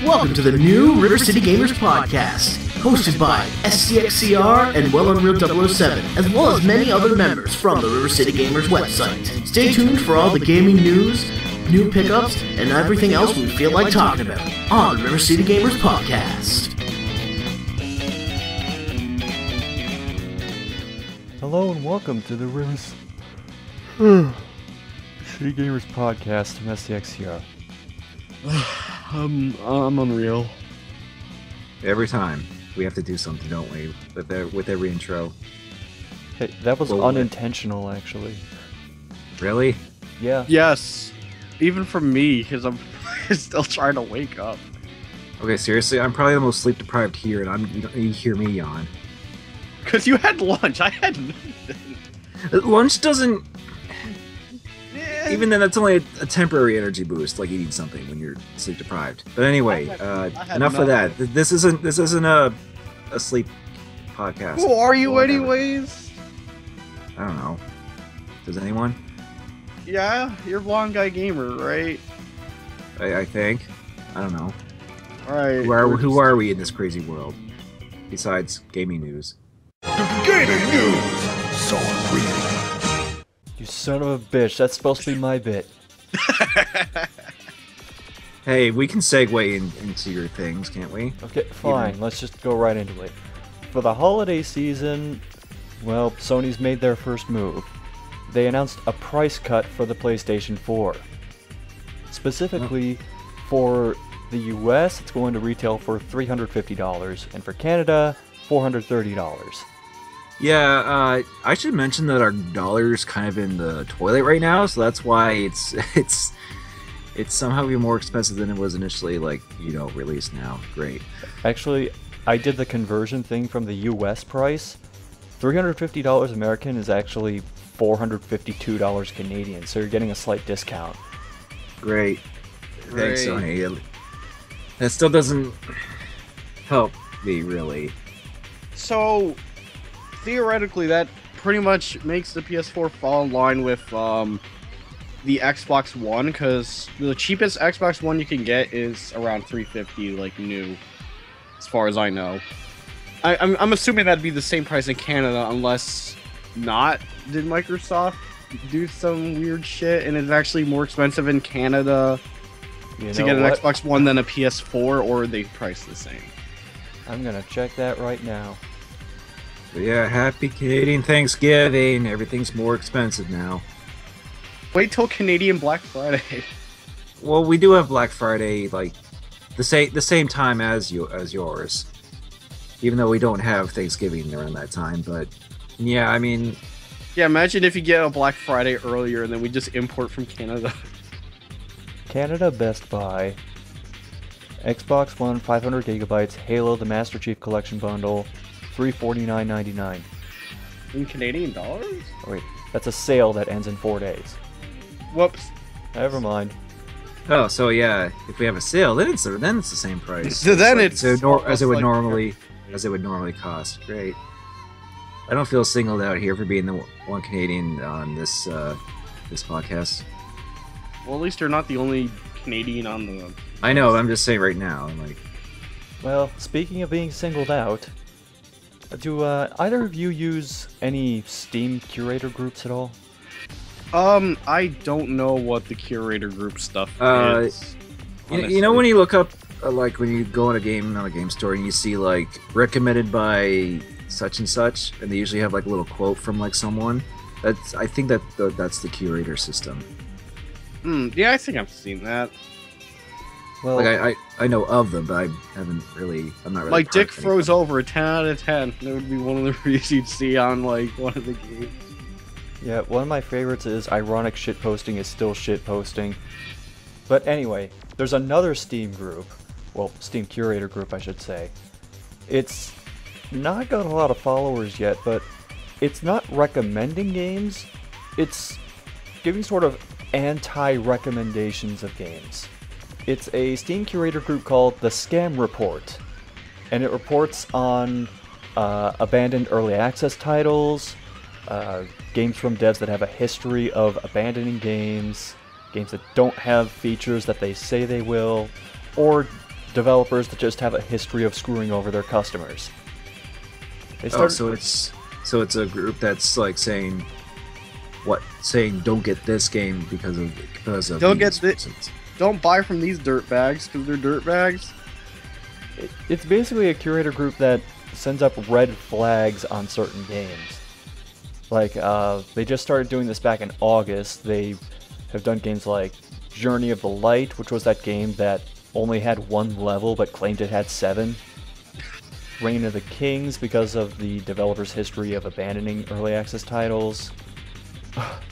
Welcome to the new RiverCityGamers Podcast, hosted by SCXCR and Well Unreal 007, as well as many other members from the RiverCityGamers website. Stay tuned for all the gaming news, new pickups, and everything else we feel like talking about on the RiverCityGamers Podcast. Hello and welcome to the RiverCityGamers Podcast from SCXCR. I'm Unreal. Every time we have to do something, don't we? With every intro. Hey, that was unintentional, actually. Really? Yeah. Yes, even for me, because I'm still trying to wake up. Okay, seriously, I'm probably the most sleep deprived here, and you hear me yawn. Because you had lunch, I had nothing. Lunch doesn't. Even then, that's only a temporary energy boost, like eating something when you're sleep deprived. But anyway, enough of that. This isn't a sleep podcast. Who are you, anyways? I don't know. Does anyone? Yeah, you're Blonde Guy Gamer, right? I think. I don't know. All right. Who are we in this crazy world? Besides gaming news. Gaming news! So real. You son of a bitch, that's supposed to be my bit. Hey, we can segue into your things, can't we? Okay, fine, let's just go right into it. For the holiday season, well, Sony's made their first move. They announced a price cut for the PlayStation 4. Specifically, for the US, it's going to retail for $350, and for Canada, $430. Yeah, I should mention that our dollar's kind of in the toilet right now, so that's why it's somehow even more expensive than it was initially, released now. Great. Actually, I did the conversion thing from the US price. $350 American is actually $452 Canadian, so you're getting a slight discount. Great. Thanks, Sony. That still doesn't help me, really. So, theoretically, that pretty much makes the PS4 fall in line with the Xbox One, because the cheapest Xbox One you can get is around $350, like new, as far as I know. I'm assuming that'd be the same price in Canada, unless not. Did Microsoft do some weird shit and it's actually more expensive in Canada to get an Xbox One than a PS4, or are they priced the same? I'm gonna check that right now. But yeah, happy Canadian Thanksgiving. Everything's more expensive now. Wait till Canadian Black Friday. Well, we do have Black Friday, like the same time as yours. Even though we don't have Thanksgiving around that time, but yeah, I mean, yeah, imagine if you get a Black Friday earlier and then we just import from Canada. Canada Best Buy. Xbox One 500 gigabytes, Halo the Master Chief Collection Bundle, $349.99. In Canadian dollars? Oh, wait, that's a sale that ends in 4 days. Whoops. Never mind. Oh, so yeah, if we have a sale, then it's the same price. So then it's as it would normally cost. Great. I don't feel singled out here for being the one Canadian on this podcast. Well, at least you're not the only Canadian on the. I know. I'm just saying right now. I'm like. Well, speaking of being singled out, do either of you use any Steam curator groups at all? I don't know what the curator group stuff is. You know when you look up, when you go on a game store and you see like recommended by such and such, and they usually have like a little quote from like someone. I think that's the curator system. Yeah, I think I've seen that. Well, like I know of them, but I'm not really. Like Dick Froze Over, a 10 out of 10. That would be one of the reviews you'd see on like one of the games. Yeah, one of my favorites is ironic shitposting is still shitposting. But anyway, there's another Steam group, well, Steam curator group I should say. It's not got a lot of followers yet, but it's not recommending games, it's giving sort of anti-recommendations of games. It's a Steam curator group called the Scam Report, and it reports on abandoned early access titles, games from devs that have a history of abandoning games that don't have features that they say they will, or developers that just have a history of screwing over their customers. They started, So it's a group that's like saying don't get this game because of Don't these get reasons. Don't buy from these dirtbags because they're dirtbags. it's basically a curator group that sends up red flags on certain games. Like, they just started doing this back in August. They have done games like Journey of the Light, which was that game that only had 1 level but claimed it had 7. Reign of the Kings, because of the developer's history of abandoning early access titles.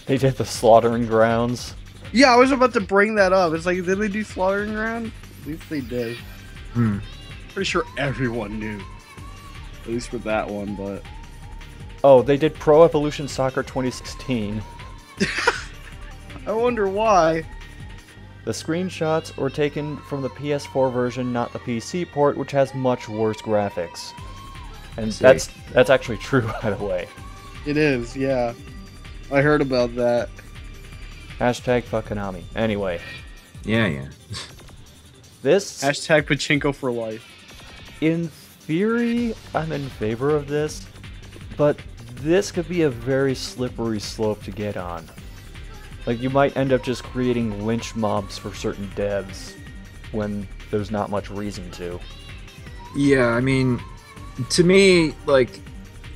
They did the Slaughtering Grounds. Yeah, I was about to bring that up. It's like, did they do Slaughtering Ground? At least they did. Pretty sure everyone knew. At least for that one, but... Oh, they did Pro Evolution Soccer 2016. I wonder why. The screenshots were taken from the PS4 version, not the PC port, which has much worse graphics. And that's actually true, by the way. It is, yeah. I heard about that. Hashtag fuck Konami. Anyway. Yeah. This... Hashtag Pachinko for life. In theory, I'm in favor of this, but this could be a very slippery slope to get on. Like, you might end up just creating lynch mobs for certain devs when there's not much reason to. Yeah, I mean, to me, like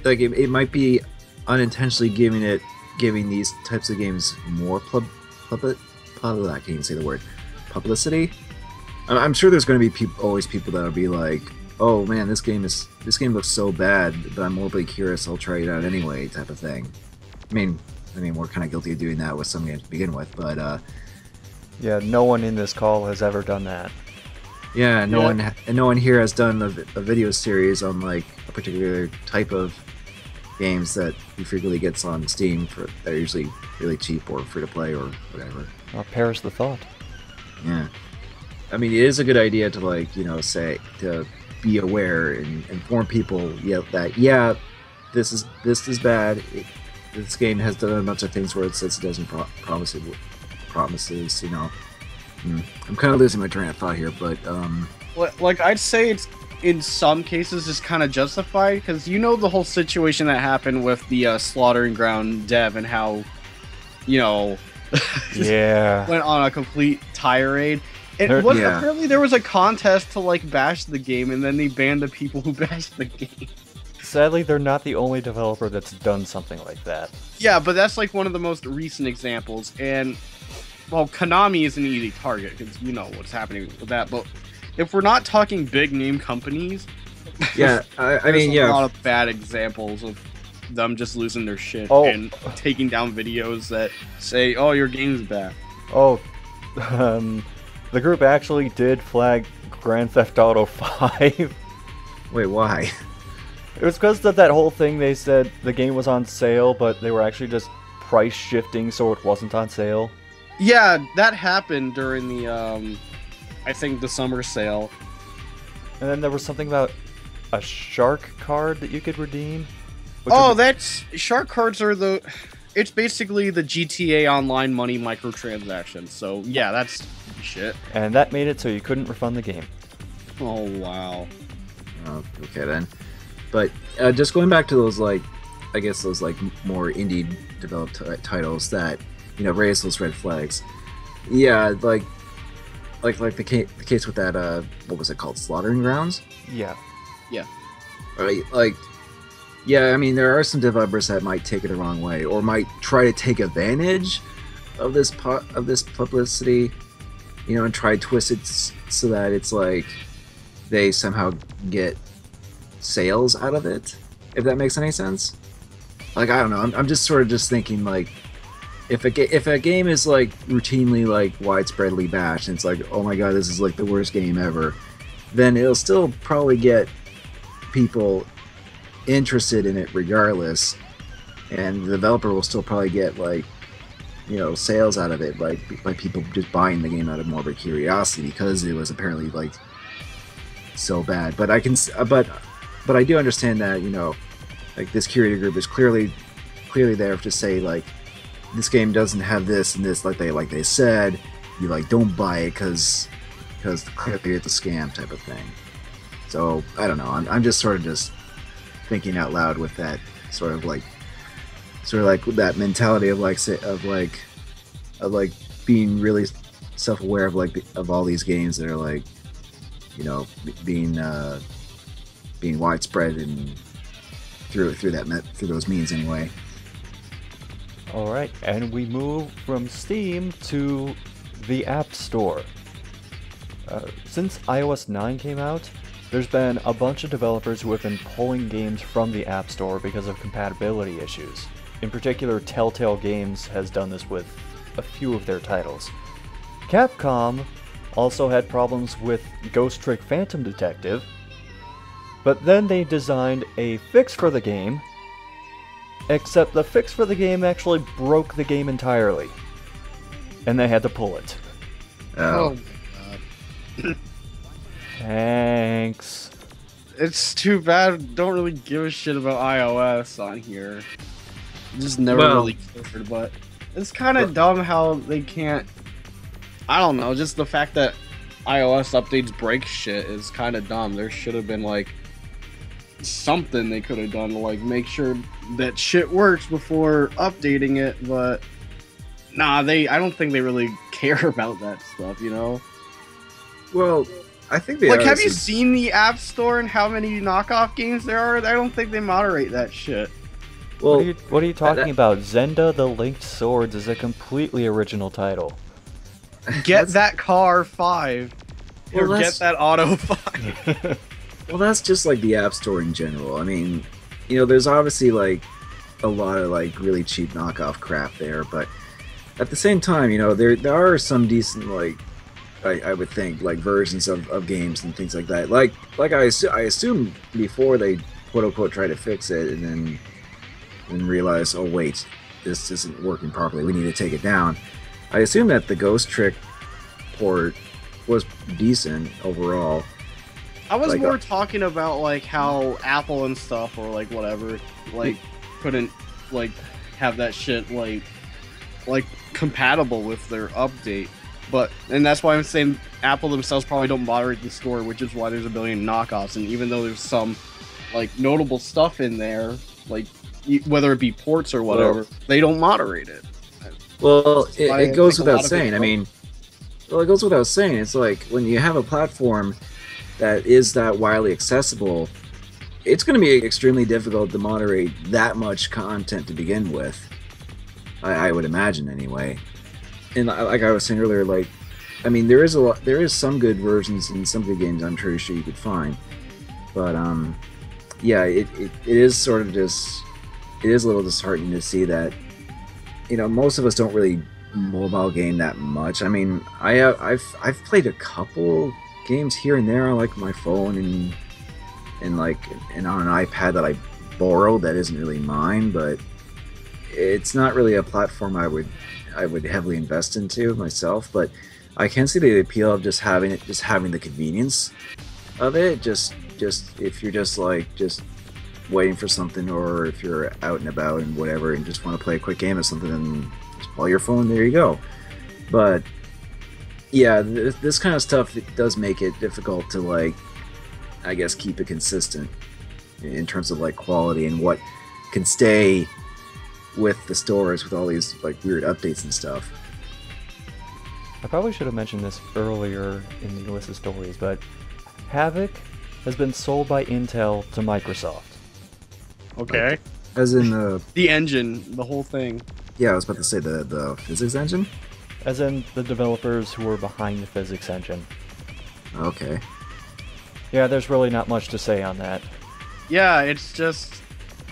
it might be unintentionally giving these types of games more I can't even say the word, publicity. I'm sure there's going to be always people that'll be like, "Oh man, this game looks so bad, but I'm morbidly curious. I'll try it out anyway," type of thing. I mean, we're kind of guilty of doing that with some games to begin with, but yeah, no one in this call has ever done that. Yeah, no one here has done a video series on like a particular type of games that he frequently gets on Steam that are usually really cheap or free to play or whatever. Perish the thought. Yeah, I mean, it is a good idea to say to be aware and inform people that this is bad. This game has done a bunch of things where it says it doesn't promises. I'm kind of losing my train of thought here, but Like, I'd say it's in some cases is kind of justified because the whole situation that happened with the Slaughtering Ground dev and how yeah, went on a complete tirade. Apparently there was a contest to like bash the game, and then they banned the people who bashed the game. Sadly, they're not the only developer that's done something like that. Yeah, but that's like one of the most recent examples, and well, Konami is an easy target because you know what's happening with that. But if we're not talking big name companies, yeah, I mean, a lot of bad examples of them just losing their shit and taking down videos that say, "Oh, your game's bad." Oh, the group actually did flag Grand Theft Auto 5. Wait, why? It was because of that whole thing. They said the game was on sale, but they were actually just price shifting so it wasn't on sale. Yeah, that happened during the, I think the summer sale. And then there was something about a shark card that you could redeem. Shark cards are it's basically the GTA Online money microtransactions. So yeah, that's shit. And that made it so you couldn't refund the game. Oh wow. Oh, okay then. But just going back to those more indie developed titles that raise those red flags. Yeah, like the case with that what was it called, Slaughtering Grounds? Yeah. Right, yeah, I mean, there are some developers that might take it the wrong way, or might try to take advantage of this publicity, and try to twist it so that it's like they somehow get sales out of it, if that makes any sense. Like, I don't know, I'm just sort of just thinking, like, if a game is like routinely like widespreadly bashed and it's like, oh my god, this is like the worst game ever, then it'll still probably get people interested in it regardless, and the developer will still probably get like sales out of it, like by people just buying the game out of morbid curiosity because it was apparently like so bad. But I do understand that like this curator group is clearly there to say like this game doesn't have this and this like they said, you like don't buy it because because clearly it's a scam type of thing. So I don't know. I'm just sort of just thinking out loud with that sort of like with that mentality of being really self-aware of of all these games that are like, you know, being widespread and through those means anyway. All right, and we move from Steam to the App Store. Since iOS 9 came out, there's been a bunch of developers who have been pulling games from the App Store because of compatibility issues. In particular, Telltale Games has done this with a few of their titles. Capcom also had problems with Ghost Trick Phantom Detective, but then they designed a fix for the game, except the fix for the game actually broke the game entirely, and they had to pull it. Oh. Thanks. It's too bad. Don't really give a shit about iOS on here. Just never really cared, but it's kind of dumb how they can't. I don't know. Just the fact that iOS updates break shit is kind of dumb. There should have been like something they could have done to like make sure that shit works before updating it. But nah, I don't think they really care about that stuff. You know. Well, I think they have you seen the App Store and how many knockoff games there are? I don't think they moderate that shit. Well, what are you talking about? Zenda the Linked Swords is a completely original title. Get that car 5. Or get that auto 5. Well, that's just like the App Store in general. I mean, you know, there's obviously like a lot of like really cheap knockoff crap there, but at the same time, you know, there are some decent like I would think like versions of games and things like that. Like I assume before they quote unquote try to fix it and then realize, oh wait, this isn't working properly, we need to take it down. I assume that the Ghost Trick port was decent overall. I was more talking about like how Apple and stuff or like whatever like couldn't like have that shit like compatible with their update. And that's why I'm saying Apple themselves probably don't moderate the store, which is why there's a billion knockoffs. And even though there's some like notable stuff in there, like whether it be ports or whatever, they don't moderate it. Well, it goes without saying. I mean, it goes without saying. It's like when you have a platform that is that widely accessible, it's going to be extremely difficult to moderate that much content to begin with. I would imagine anyway. And like I was saying earlier, like, I mean, there is some good versions and some good games I'm pretty sure you could find, but yeah, it is sort of just, it is a little disheartening to see that, you know, most of us don't really mobile game that much. I mean, I've played a couple games here and there on like my phone and on an iPad that I borrowed that isn't really mine, but it's not really a platform I would heavily invest into myself. But I can see the appeal of just having the convenience of it. Just if you're just waiting for something, or if you're out and about and whatever and just want to play a quick game or something, and just pull your phone, there you go. But yeah, this kind of stuff, it does make it difficult to like, I guess, keep it consistent in terms of like quality and what can stay with the stores with all these like weird updates and stuff. I probably should have mentioned this earlier in the list of stories, but Havoc has been sold by Intel to Microsoft. Okay. Like, as in the engine, the whole thing. Yeah, I was about to say the physics engine? As in the developers who were behind the physics engine. Okay. Yeah, there's really not much to say on that. Yeah, it's just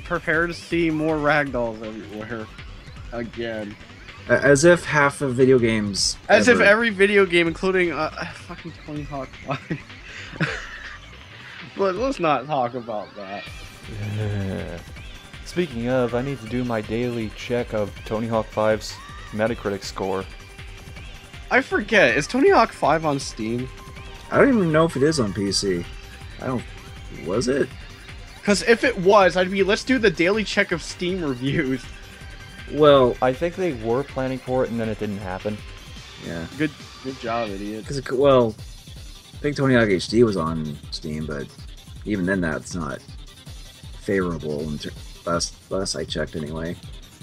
prepare to see more ragdolls everywhere again. As if half of video games. As if every video game, including fucking Tony Hawk 5. But let's not talk about that. Speaking of, I need to do my daily check of Tony Hawk 5's Metacritic score. I forget, is Tony Hawk 5 on Steam? I don't even know if it is on PC. Was it? Because if it was, I'd be, let's do the daily check of Steam reviews. Well, I think they were planning for it and then it didn't happen. Yeah. Good job, idiot. Because, well, think Tony Hawk HD was on Steam, but even then, that's not favorable. Last I checked, anyway.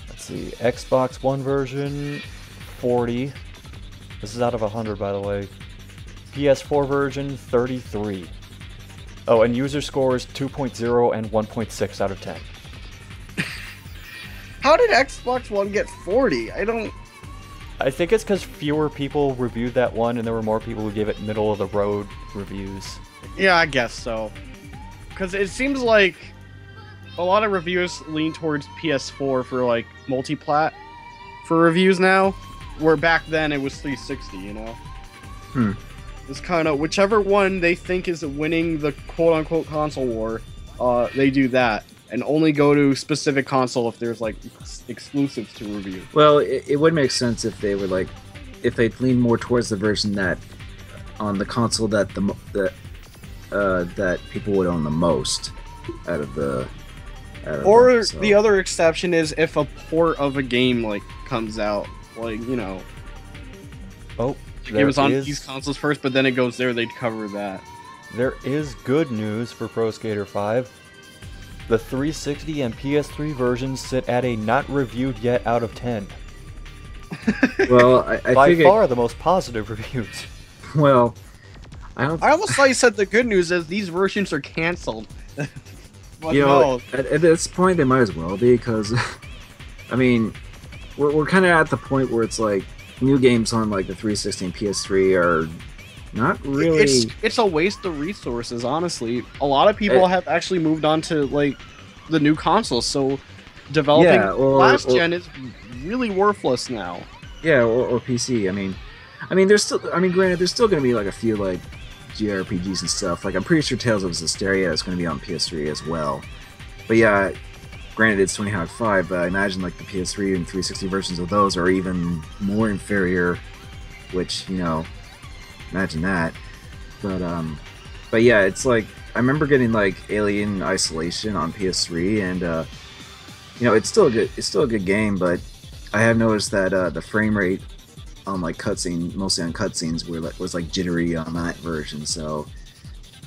Let's see. Xbox One version, 40. This is out of 100, by the way. PS4 version, 33. Oh, and user scores 2.0 and 1.6 out of 10. How did Xbox One get 40? I think it's because fewer people reviewed that one, and there were more people who gave it middle-of-the-road reviews. Yeah, I guess so. Because it seems like a lot of reviewers lean towards PS4 for, like, multi-plat for reviews now, where back then it was 360, you know? It's kind of, whichever one they think is winning the quote-unquote console war, they do that. And only go to specific console if there's, like, exclusives to review. Well, it would make sense if they would, like, if they lean more towards the version that, on the console that that people would own the most out of the... Or the other exception is if a port of a game, like, comes out, like, you know... Oh, it was on these consoles first, but then it goes there, they'd cover that. There is good news for Pro Skater 5. The 360 and PS3 versions sit at a not reviewed yet out of 10. Well, I by figured, far the most positive reviews. Well, I almost thought you said the good news is these versions are canceled. But you know, no. at this point they might as well be, because I mean, we're kind of at the point where it's like new games on like the 360 and PS3 are not really. It's a waste of resources, honestly. A lot of people have actually moved on to like the new consoles, so developing last gen is really worthless now. Yeah, or PC. I mean, there's still. I mean, granted, there's still going to be like a few like JRPGs and stuff. Like I'm pretty sure Tales of Zestiria is going to be on PS3 as well. But yeah, granted it's Tony Hawk 5, but I imagine like the PS3 and 360 versions of those are even more inferior. Which, you know, imagine that. But yeah, it's like I remember getting like Alien Isolation on PS3, and you know, it's still a good game, but I have noticed that the frame rate on like mostly on cutscenes, was like jittery on that version. So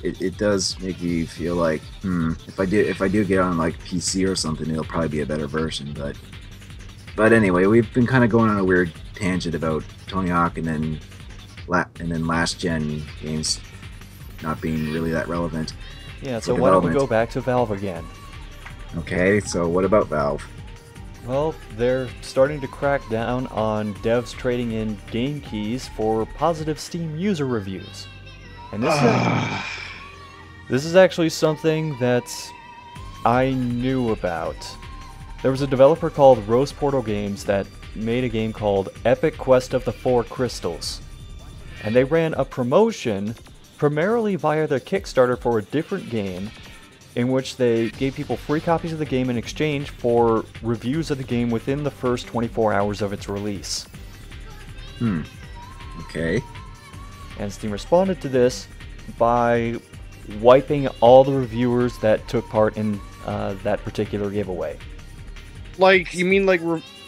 it does make me feel like, if I do get on like PC or something, it'll probably be a better version. But anyway, we've been kind of going on a weird tangent about Tony Hawk and then last gen games not being really that relevant. Yeah, so why don't we go back to Valve again? Okay, so what about Valve? Well, they're starting to crack down on devs trading in game keys for positive Steam user reviews. And this is actually something that I knew about. There was a developer called Rose Portal Games that made a game called Epic Quest of the Four Crystals. And they ran a promotion primarily via their Kickstarter for a different game, in which they gave people free copies of the game in exchange for reviews of the game within the first 24 hours of its release. Okay. And Steam responded to this by wiping all the reviewers that took part in that particular giveaway. Like, you mean like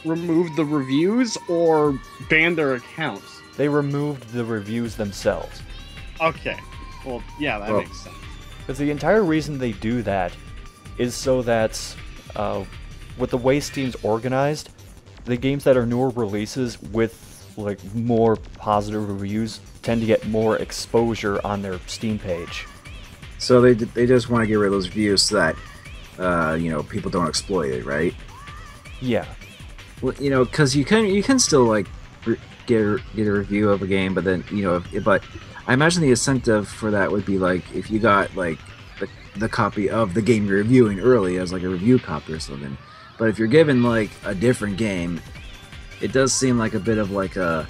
removed the reviews or banned their accounts? They removed the reviews themselves. Okay. Well, yeah, that makes sense. Because the entire reason they do that is so that, with the way Steam's organized, the games that are newer releases with like more positive reviews tend to get more exposure on their Steam page. So they just want to get rid of those reviews so that you know, people don't exploit it, right? Yeah. Well, you know, because you can still like get a review of a game, but then, you know, but I imagine the incentive for that would be like if you got like the copy of the game you're reviewing early as like a review copy or something. But if you're given like a different game, it does seem like a bit of like a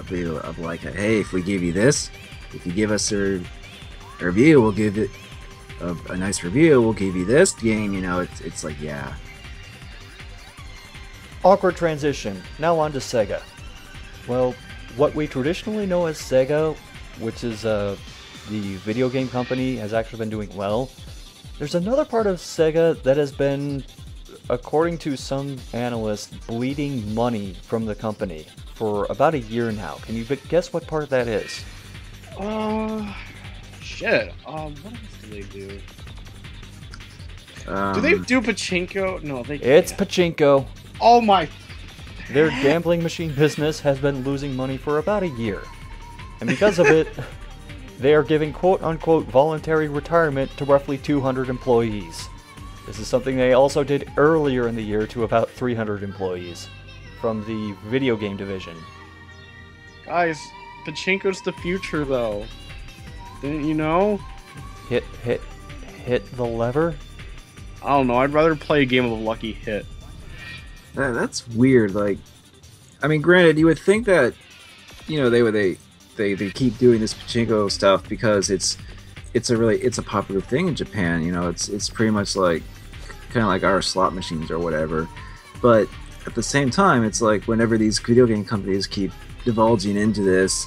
hey, if we give you this, if you give us a review, we'll give it a nice review. We'll give you this game. You know, it's like, yeah. Awkward transition. Now on to Sega. Well, what we traditionally know as Sega, which is the video game company, has actually been doing well. There's another part of Sega that has been, according to some analysts, bleeding money from the company for about a year now. Can you guess what part that is? shit. What else do they do? Um, Do they do pachinko? No, they can't. It's pachinko. Oh my... Their gambling machine business has been losing money for about a year. And because of it, they are giving quote-unquote voluntary retirement to roughly 200 employees. This is something they also did earlier in the year to about 300 employees from the video game division. Guys, pachinko's the future, though. Didn't you know? Hit the lever? I don't know. I'd rather play a game of Lucky Hit. That's weird. Like, I mean, granted, you would think that, you know, they keep doing this pachinko stuff because it's a popular thing in Japan. You know, it's pretty much like kind of like our slot machines or whatever. But at the same time, it's like whenever these video game companies keep divulging into this,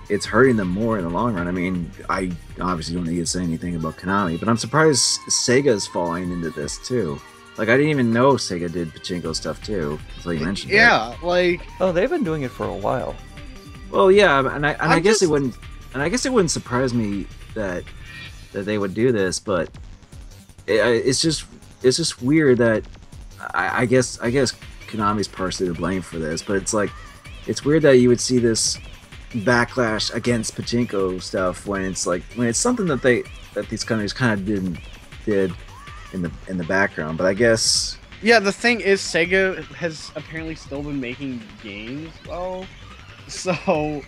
it's hurting them more in the long run. I mean, I obviously don't need to say anything about Konami, but I'm surprised Sega's falling into this too. Like, I didn't even know Sega did pachinko stuff too, until you mentioned it. Yeah, like... Oh, they've been doing it for a while. Well, yeah, and I guess it wouldn't surprise me that they would do this, but it's just weird that I guess Konami's partially to blame for this, but it's like it's weird that you would see this backlash against pachinko stuff when it's something that these companies kind of did in the background. But I guess Yeah, the thing is, Sega has apparently still been making games, though. So...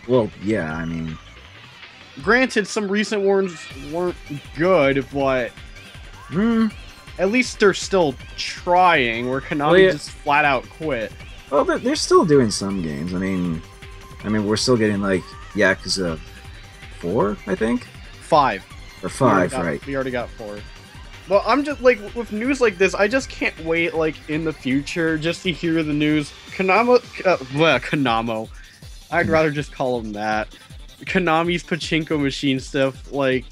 Well, yeah, I mean... Granted, some recent ones weren't good, but... At least they're still trying, where Konami just flat out quit. Well, they're still doing some games. I mean, we're still getting, like, Yakuza 4, I think? 5. Or 5, right. We already got 4. But I'm just, like, with news like this, I just can't wait, like, in the future, just to hear the news. Konamo. I'd rather just call them that. Konami's pachinko machine stuff, like,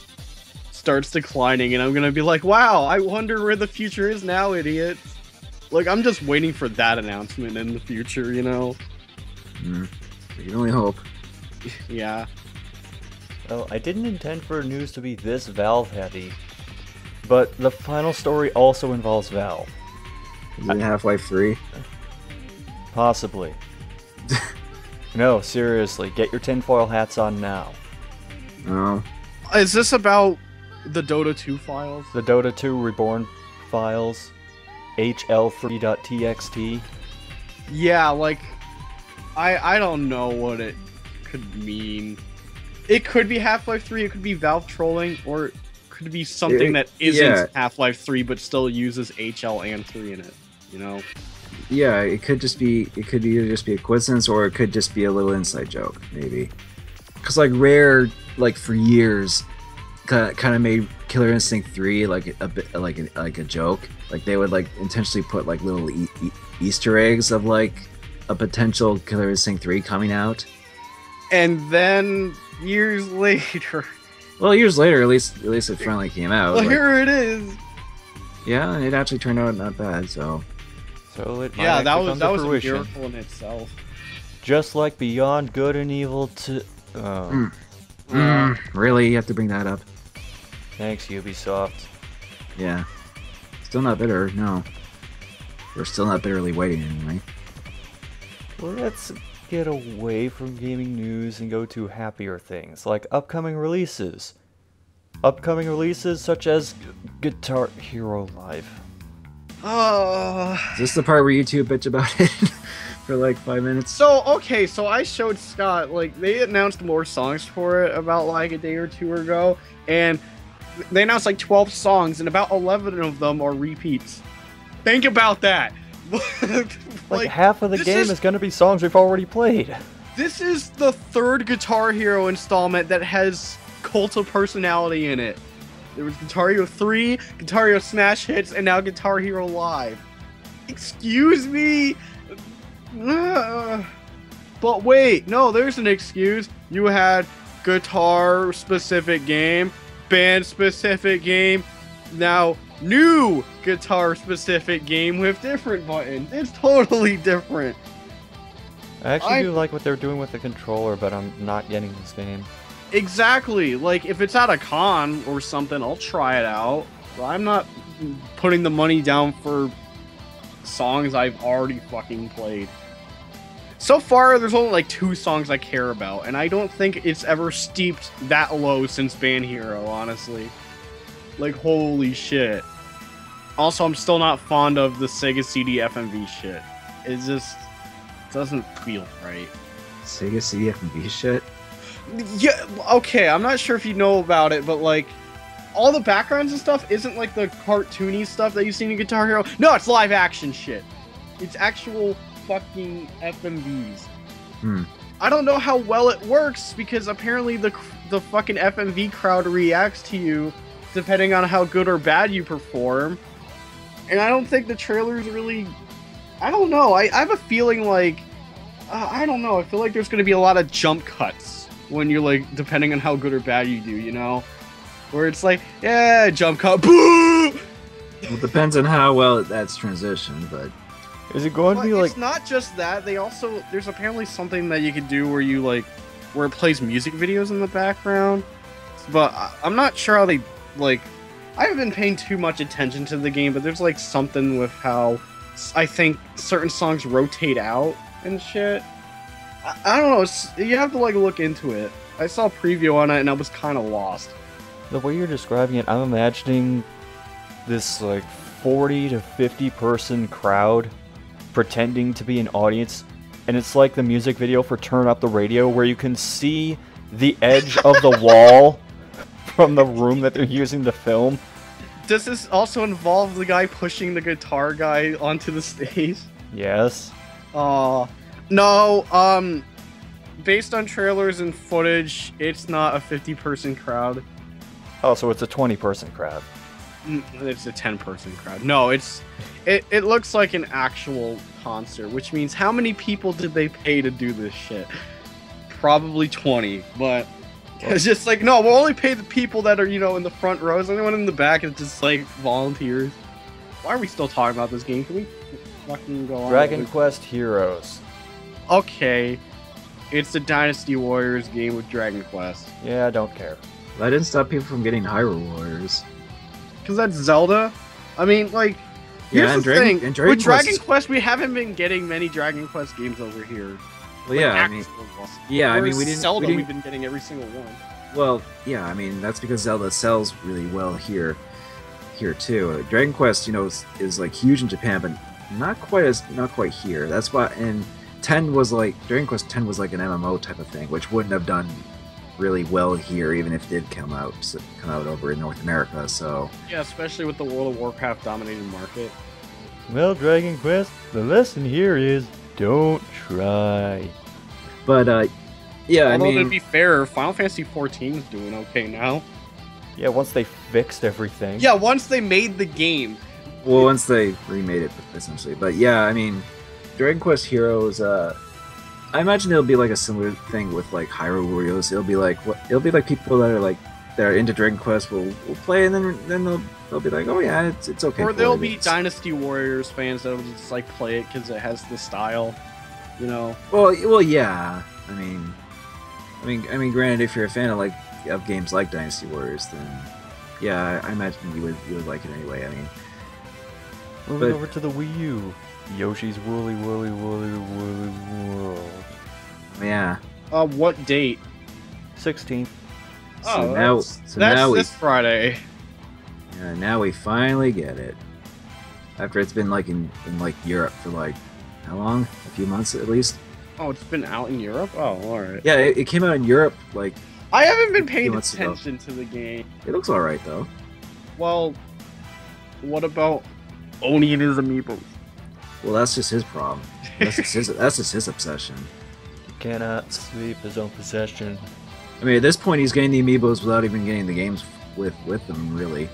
starts declining, and I'm gonna be like, wow, I wonder where the future is now, idiots. Like, I'm just waiting for that announcement in the future, you know? We can only hope. Yeah. Well, I didn't intend for news to be this Valve heavy, but the final story also involves Valve. Is it Half-Life 3? Possibly. No, seriously, get your tinfoil hats on now. Oh. Is this about the Dota 2 files? The Dota 2 Reborn files, HL3.txt. Yeah, like, I don't know what it could mean. It could be Half-Life 3, it could be Valve trolling, or it could be something that isn't Half-Life 3 but still uses HL and 3 in it, you know? Yeah, it could either just be a coincidence or it could just be a little inside joke, maybe. Because, like, Rare, like, for years, kind of made Killer Instinct 3 like a bit like a joke. Like, they would, like, intentionally put, like, little Easter eggs of, like, a potential Killer Instinct 3 coming out. And then, years later... Well, years later, at least it finally came out. Well, like, here it is! Yeah, and it actually turned out not bad, so... So it might Yeah, that actually was come to a fruition. miracle in itself. Just like Beyond Good and Evil 2... Really? You have to bring that up? Thanks, Ubisoft. Yeah. Still not bitter, no. We're still not bitterly waiting, anyway. Let's get away from gaming news and go to happier things, like upcoming releases. Upcoming releases such as Guitar Hero Live. Is this the part where you two bitch about it for like 5 minutes? So I showed Scott, like, they announced more songs for it about, like, a day or two ago, and they announced, like, 12 songs, and about 11 of them are repeats. Think about that! like half of the game is going to be songs we've already played. This is the third Guitar Hero installment that has Cult of Personality in it. There was Guitar Hero 3, Guitar Hero Smash Hits, and now Guitar Hero Live. Excuse me? But wait, no, there's an excuse. You had guitar-specific game, band-specific game, now new guitar-specific game with different buttons. It's totally different. I actually do like what they're doing with the controller, but I'm not getting this game. Exactly. Like, if it's at a con or something, I'll try it out. But I'm not putting the money down for songs I've already fucking played. So far, there's only like 2 songs I care about, and I don't think it's ever steeped that low since Band Hero, honestly. Like, holy shit. Also, I'm still not fond of the Sega CD FMV shit. It just doesn't feel right. Sega CD FMV shit? Yeah, okay, I'm not sure if you know about it, but like, all the backgrounds and stuff isn't like the cartoony stuff that you've seen in Guitar Hero. No, it's live action shit. It's actual fucking FMVs. I don't know how well it works because apparently the fucking FMV crowd reacts to you depending on how good or bad you perform. And I don't think the trailers really... I don't know. I have a feeling like... I don't know. I feel like there's going to be a lot of jump cuts when you're like, depending on how good or bad you do, you know? Where it's like, yeah, jump cut, boo! Well, it depends on how well that's transitioned, but... Is it going to be like... It's not just that. They also... There's apparently something that you could do where you like... Where it plays music videos in the background. But I'm not sure how they... Like... I haven't been paying too much attention to the game, but there's like something with how... I think certain songs rotate out and shit. I don't know. You have to like look into it. I saw a preview on it and I was kind of lost. The way you're describing it, I'm imagining this like 40 to 50 person crowd pretending to be an audience, and it's like the music video for Turn Up the Radio where you can see the edge of the wall from the room that they're using to film. Does this also involve the guy pushing the guitar guy onto the stage? Yes. No, based on trailers and footage, it's not a 50-person crowd. Oh, so it's a 20-person crowd. It's a 10-person crowd. No, it looks like an actual concert, which means how many people did they pay to do this shit? Probably 20, but it's just like, no, we'll only pay the people that are, you know, in the front rows. Anyone in the back is just like volunteers. Why are we still talking about this game? Can we fucking go on? Dragon Quest Heroes. Okay, it's the Dynasty Warriors game with Dragon Quest. Yeah, I don't care. That didn't stop people from getting Hyrule Warriors. Because that's Zelda. I mean, like, Yeah, here's the thing. and With Dragon Quest- Quest, we haven't been getting many Dragon Quest games over here. Well, Like, yeah, I mean, actual ones. yeah, I mean, Whereas we didn't. Zelda, we didn't we've been getting every single one. Well, yeah, I mean, that's because Zelda sells really well here too. Dragon Quest, you know, is like huge in Japan, but not quite here. That's why, and Dragon Quest 10 was like an MMO type of thing, which wouldn't have done really well here, even if it did come out over in North America. So Yeah, especially with the World of Warcraft dominating market. Well, Dragon Quest, the lesson here is don't try. but yeah, Although, I mean, to be fair, Final Fantasy 14 is doing okay now. Yeah, once they fixed everything. Yeah, once they made the game. well, once they remade it essentially. But yeah, I mean, Dragon Quest Heroes. I imagine it'll be like a similar thing with like Hyrule Warriors. It'll be like people that are into Dragon Quest will play, and then they'll be like, oh yeah, it's okay. Or for there'll it. be Dynasty Warriors fans that'll just like play it because it has the style, you know. Well, yeah. I mean, granted, if you're a fan of games like Dynasty Warriors, then yeah, I imagine you would like it anyway. I mean, Moving over to the Wii U. Yoshi's Woolly World. yeah. What date? 16th. So that's now this Friday. now we finally get it. After it's been like in like Europe for like how long? A few months at least. Oh, it's been out in Europe? Oh, alright. Yeah, it came out in Europe. Like, I haven't been paying months ago. attention to the game. it looks all right though. Well, what about Oni and his amiibos? Well, that's just his problem. That's just his obsession. He cannot sweep his own possession. I mean, at this point, he's getting the amiibos without even getting the games with them, really.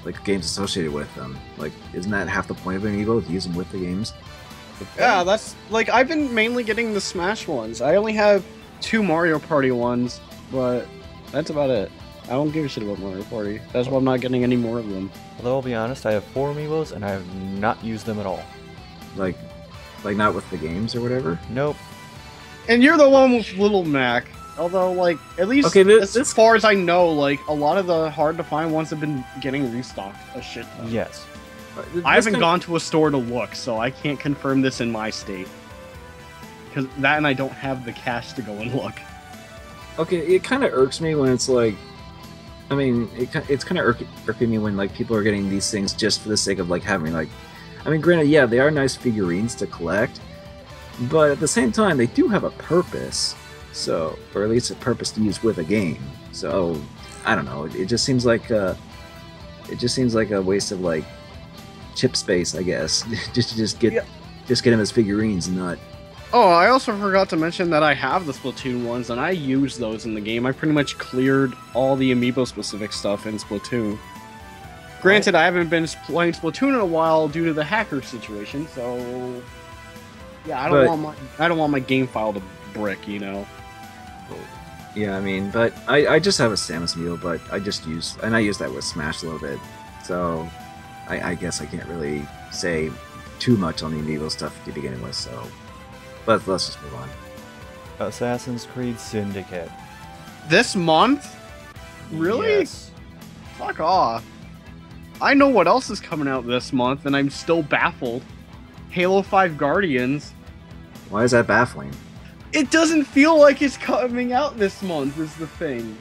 Like, games associated with them. Like, isn't that half the point of amiibo, to use them with the games? Yeah, that's like I've been mainly getting the Smash ones. I only have 2 Mario Party ones, but that's about it. I don't give a shit about Mario Party. That's why I'm not getting any more of them. Although I'll be honest, I have 4 amiibos and I have not used them at all. Like not with the games or whatever? Nope. And you're the one with Little Mac. Although, like, at least as far as I know, like, a lot of the hard-to-find ones have been getting restocked a shit ton. Yes. I haven't gone to a store to look, so I can't confirm this in my state. Because that and I don't have the cash to go and look. Okay, it kind of irks me when it's like... I mean, it's kind of irking me when, like, people are getting these things just for the sake of, like, having, like... I mean, granted, yeah, they are nice figurines to collect, but at the same time, they do have a purpose. So, or at least a purpose to use with a game. So, I don't know. It just seems like a waste of, like, chip space, I guess. just get them as figurines and not. Oh, I also forgot to mention that I have the Splatoon ones, and I use those in the game. I pretty much cleared all the amiibo-specific stuff in Splatoon. Granted, I haven't been playing Splatoon in a while due to the hacker situation, so yeah, I don't want my game file to brick, you know. Yeah, I mean, but I just have a Samus amiibo, but I use that with Smash a little bit, so I guess I can't really say too much on the amiibo stuff to begin with. So, but let's just move on. Assassin's Creed Syndicate. This month? Really? Yes. Fuck off. I know what else is coming out this month, and I'm still baffled. Halo 5 Guardians. Why is that baffling? It doesn't feel like it's coming out this month, is the thing.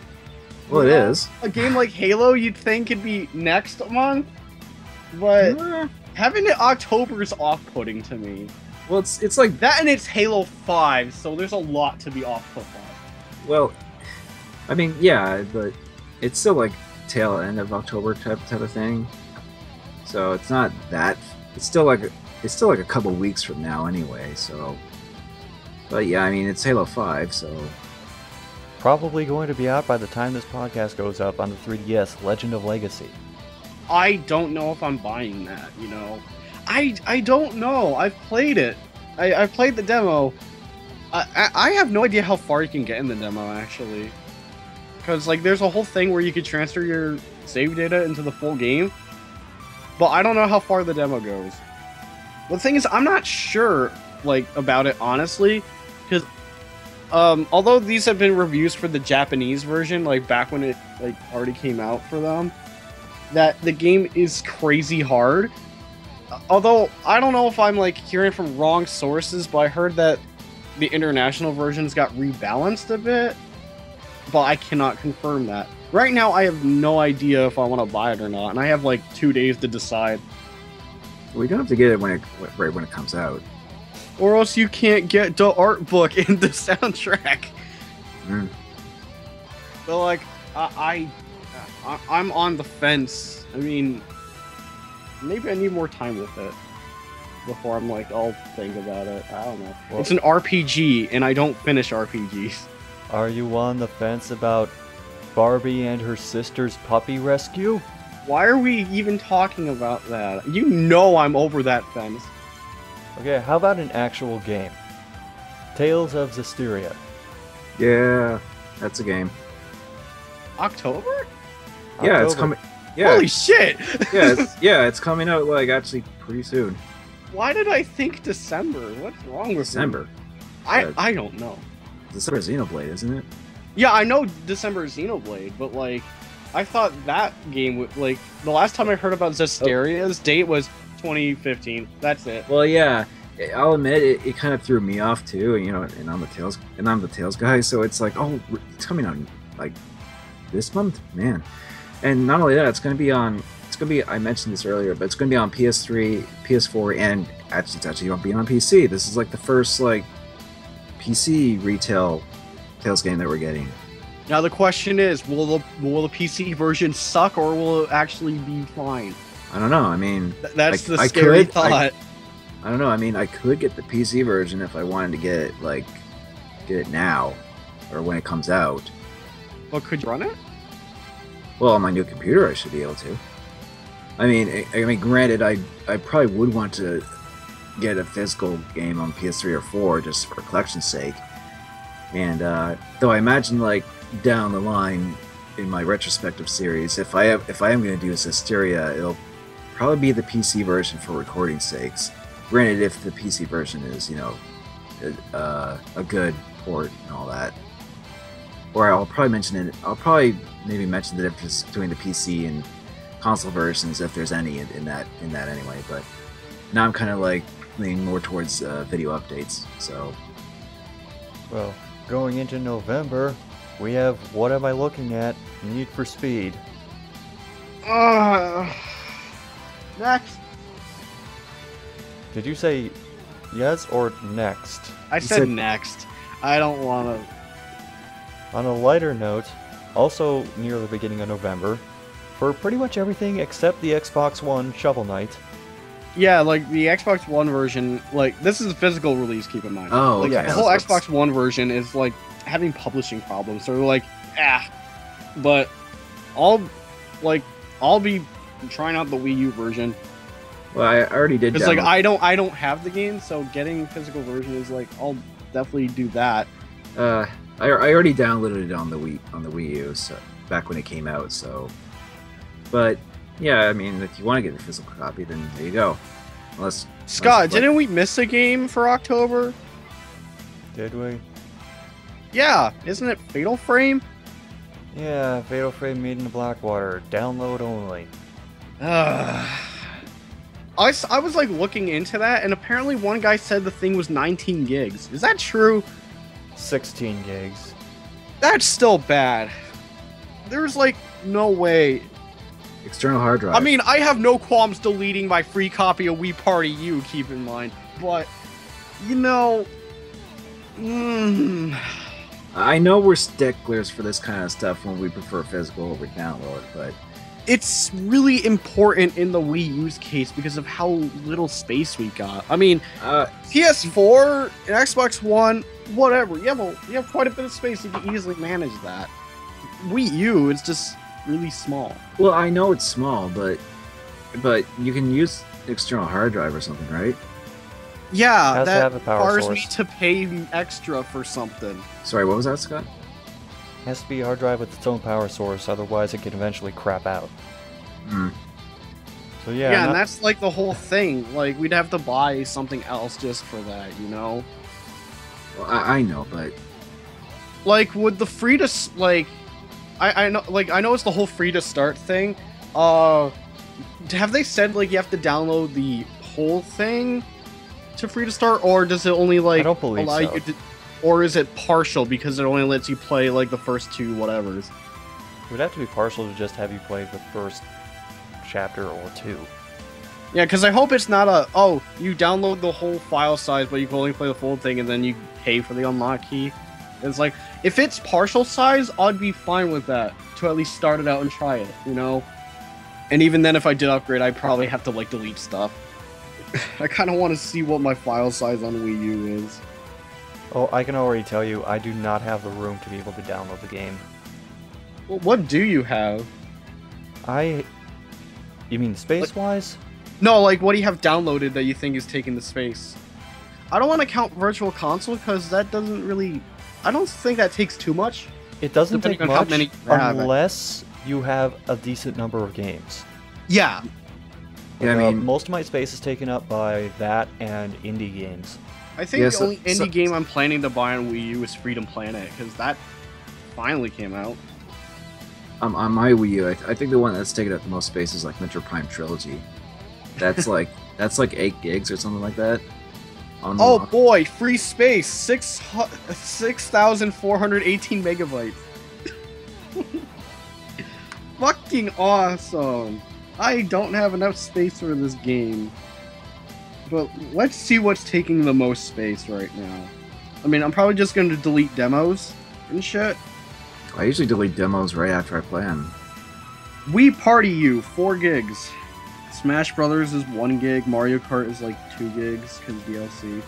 Well, it is. A game like Halo, you'd think it'd be next month, but having it October is off-putting to me. Well, it's like that, and it's Halo 5, so there's a lot to be off-put by. Well, I mean, yeah, but it's still like tail end of October type of thing. So it's not that. It's still like a couple weeks from now anyway. So, but yeah, I mean, it's Halo 5, so Probably going to be out by the time this podcast goes up on the 3DS, Legend of Legacy. I don't know if I'm buying that, you know. I don't know. I've played it. I've played the demo. I have no idea how far you can get in the demo, actually. Because, like, there's a whole thing where you could transfer your save data into the full game. But I don't know how far the demo goes. The thing is, I'm not sure, like, about it, honestly. Because, although these have been reviews for the Japanese version, like, back when it, like, already came out for them, that the game is crazy hard. Although, I don't know if I'm, like, hearing from wrong sources, but I heard that the international versions got rebalanced a bit. But I cannot confirm that. Right now, I have no idea if I want to buy it or not, and I have, like, 2 days to decide. We don't have to get it right when it comes out. Or else you can't get the art book in the soundtrack. Mm. But, like, I'm on the fence. I mean, maybe I need more time with it before I'm like, I'll think about it. I don't know. Well, it's an RPG, and I don't finish RPGs. Are you on the fence about Barbie and her sister's puppy rescue? Why are we even talking about that? You know I'm over that fence. Okay, how about an actual game? Tales of Zestiria. Yeah, that's a game. October? Yeah, it's coming. Yeah. Holy shit! It's coming out, like, actually pretty soon. Why did I think December? What's wrong with December? I don't know. December Xenoblade, isn't it? Yeah, I know December Xenoblade, but, like, I thought that game would, like, the last time I heard about Zestiria's date was 2015. That's it. Well, yeah, I'll admit it kind of threw me off too, you know, and I'm the Tales guy, so it's like, oh, it's coming out like this month, man. And not only that, it's gonna be I mentioned this earlier, but it's gonna be on PS3, PS4, and it's actually gonna be on PC. This is like the first, like, PC retail Tales game that we're getting. Now the question is, will the PC version suck, or will it actually be fine? I don't know. I mean, that's the scary thought. I don't know. I mean, I could get the PC version if I wanted to get it now, or when it comes out. Well, could you run it? Well, on my new computer, I should be able to. I mean, granted, I probably would want to get a physical game on PS3 or 4 just for collection's sake. And though I imagine, like, down the line in my retrospective series, if I am going to do Zestiria, it'll probably be the PC version for recording sakes. Granted, if the PC version is, you know, a good port and all that. or I'll probably mention it. I'll probably maybe mention the difference between the PC and console versions if there's any in that anyway. But now I'm kind of like leaning more towards video updates. So, Well, going into November, we have What Am I Looking At? Need for Speed. Next. Did you say yes or next? I said next. I don't want to. On a lighter note, also near the beginning of November, for pretty much everything except the Xbox One Shovel Knight. Yeah, like the Xbox One version, like this is a physical release. Keep in mind. Oh, like, okay. The whole Xbox One version is like having publishing problems. So we're like, but I'll be trying out the Wii U version. well, I already did. Because like download- I don't have the game, so getting physical version is like I'll definitely do that. I already downloaded it on the Wii U, so back when it came out. So, but yeah, I mean, if you want to get the physical copy, then there you go. Scott, didn't we miss a game for October? Did we? Yeah, isn't it Fatal Frame? Yeah, Fatal Frame Maiden of Black Water. Download only. I was like looking into that, and apparently one guy said the thing was 19 gigs. Is that true? 16 gigs. That's still bad. There's like no way. external hard drive. I mean, I have no qualms deleting my free copy of Wii Party U, keep in mind. But, you know... I know we're sticklers for this kind of stuff when we prefer physical over download, but It's really important in the Wii U's case because of how little space we got. I mean, PS4 and Xbox One, whatever. You have quite a bit of space. You can easily manage that. Wii U, it's just really small. well, I know it's small, but you can use external hard drive or something, right? Yeah, Has to that have a power requires me source. to pay extra for something. Sorry, what was that, Scott? Has to be a hard drive with its own power source, otherwise it can eventually crap out. Hmm. So yeah, Yeah, not- and that's like the whole thing. Like, we'd have to buy something else just for that, you know? Well, I know, but Like, would the free to like, I know it's the whole free to start thing. Have they said like you have to download the whole thing to free to start, or does it only like I don't believe allow so. you to, or is it partial because it only lets you play like the first two whatevers? it would have to be partial to just have you play the first chapter or two. Yeah, because I hope it's not you download the whole file size, but you can only play the full thing, and then you pay for the unlock key. It's like, if it's partial size, I'd be fine with that, to at least start it out and try it, you know? And even then, if I did upgrade, I'd probably have to, like, delete stuff. I kind of want to see what my file size on Wii U is. Oh, I can already tell you, I do not have the room to be able to download the game. Well, what do you have? You mean space-wise? No, like, what do you have downloaded that you think is taking the space? I don't want to count Virtual Console, because that doesn't really... I don't think that takes too much. It doesn't take Depending on how much many you have. unless you have a decent number of games. Yeah. Yeah, I mean- most of my space is taken up by that and indie games. I think Yeah, the only indie game I'm planning to buy on Wii U is Freedom Planet, because that finally came out. On my Wii U, I think the one that's taking up the most space is like Metro Prime Trilogy. That's like 8 gigs or something like that. Oh boy, free space, 6,418 megabytes. Fucking awesome. I don't have enough space for this game. But let's see what's taking the most space right now. I mean, I'm probably just going to delete demos and shit. I usually delete demos right after I play them. Wii Party U, 4 gigs. Smash Brothers is 1 gig. Mario Kart is like 2 gigs because DLC.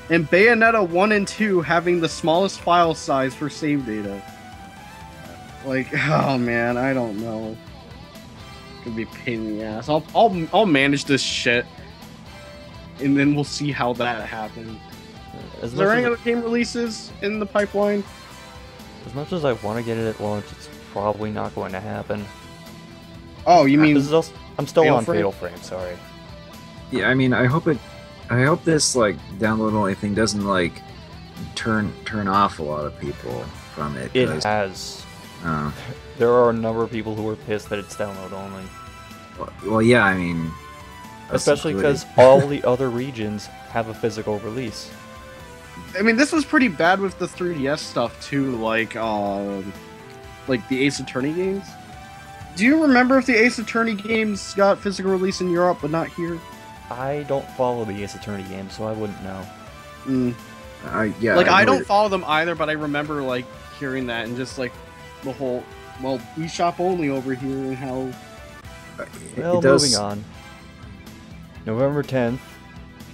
And Bayonetta 1 and 2 having the smallest file size for save data. Like, oh man, I don't know. It's gonna be a pain in the ass. I'll manage this shit, and then we'll see how that happens. As Is there much any as, other game releases in the pipeline? as much as I want to get it at launch, it's probably not going to happen. Oh, you mean This is also, I'm still Fatal on Frame? Fatal Frame, sorry. Yeah, I mean, I hope this like download only thing doesn't like turn off a lot of people from it. It has. Oh. There are a number of people who are pissed that it's download only. Well, yeah, I mean... Especially because all the other regions have a physical release. I mean, this was pretty bad with the 3DS stuff too, like the Ace Attorney games. Do you remember if the Ace Attorney games got physical release in Europe but not here? I don't follow the Ace Attorney games, so I wouldn't know. Yeah. Like, I don't follow them either, but I remember, like, hearing that and just, like, the whole, well, we shop only over here and how... Well, moving on. November 10th.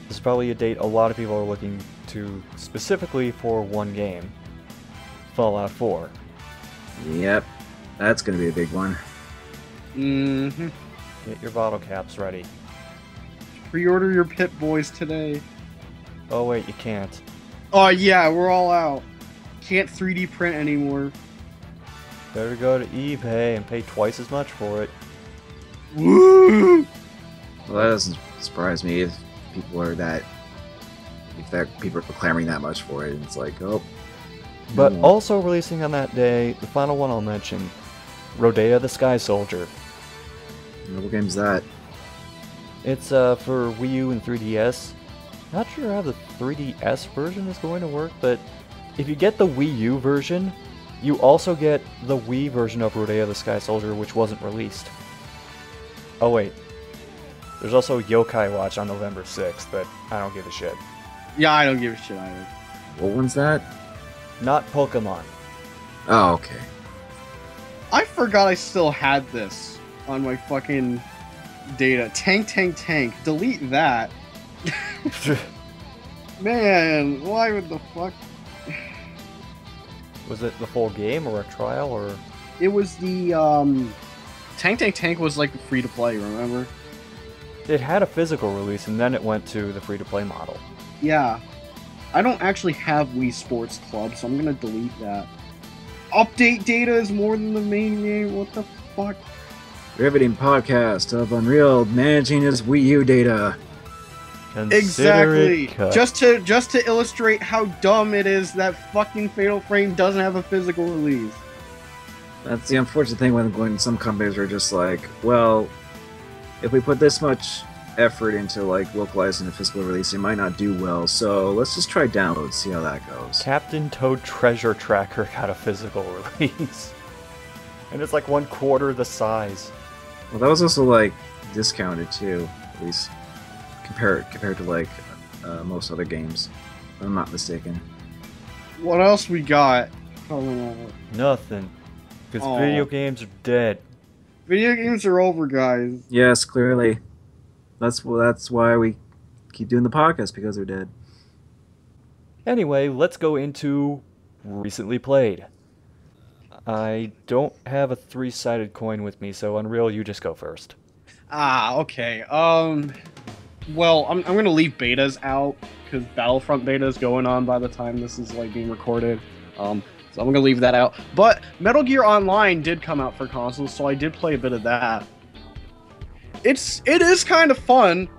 This is probably a date a lot of people are looking to specifically for one game. Fallout 4. Yep. That's gonna be a big one. Mm-hmm. Get your bottle caps ready. Pre-order your Pit Boys today. Oh wait, you can't. Oh yeah, we're all out. Can't 3D print anymore. Better go to eBay and pay twice as much for it. Woo! Well, that doesn't surprise me if people are people are clamoring that much for it. It's like, oh. But also releasing on that day, the final one I'll mention, Rodea the Sky Soldier. What game's that? It's for Wii U and 3DS. Not sure how the 3DS version is going to work, but if you get the Wii U version, you also get the Wii version of Rodea the Sky Soldier, which wasn't released. Oh wait, there's also Yokai Watch on November 6th, but I don't give a shit. Yeah, I don't give a shit either. What one's that? Not Pokemon. Oh, okay. I forgot I still had this on my fucking data. Tank. Delete that. Man, why would the fuck? Was it the full game or a trial or? It was the Tank was like free to play. Remember? It had a physical release and then it went to the free to play model. Yeah. I don't actually have Wii Sports Club, so I'm gonna delete that. Update data is more than the main game. What the fuck? Riveting podcast of Unreal managing his Wii U data. Exactly. Just to illustrate how dumb it is that fucking Fatal Frame doesn't have a physical release. That's the unfortunate thing when some companies are just like, well, if we put this much effort into like localizing a physical release, it might not do well, so let's just try download, see how that goes. Captain Toad Treasure Tracker got a physical release. And it's like 1/4 the size. Well, that was also like discounted too, at least compared to like most other games, if I'm not mistaken. What else we got coming out? Nothing. Because video games are dead. Video games are over, guys. Yes, clearly. That's why we keep doing the podcast, because they're dead. Anyway, let's go into recently played. I don't have a 3-sided coin with me, so Unreal, you just go first. Okay. Well, I'm gonna leave betas out because Battlefront beta is going on by the time this is like being recorded. So I'm gonna leave that out. But Metal Gear Online did come out for consoles, so I did play a bit of that. It is kind of fun.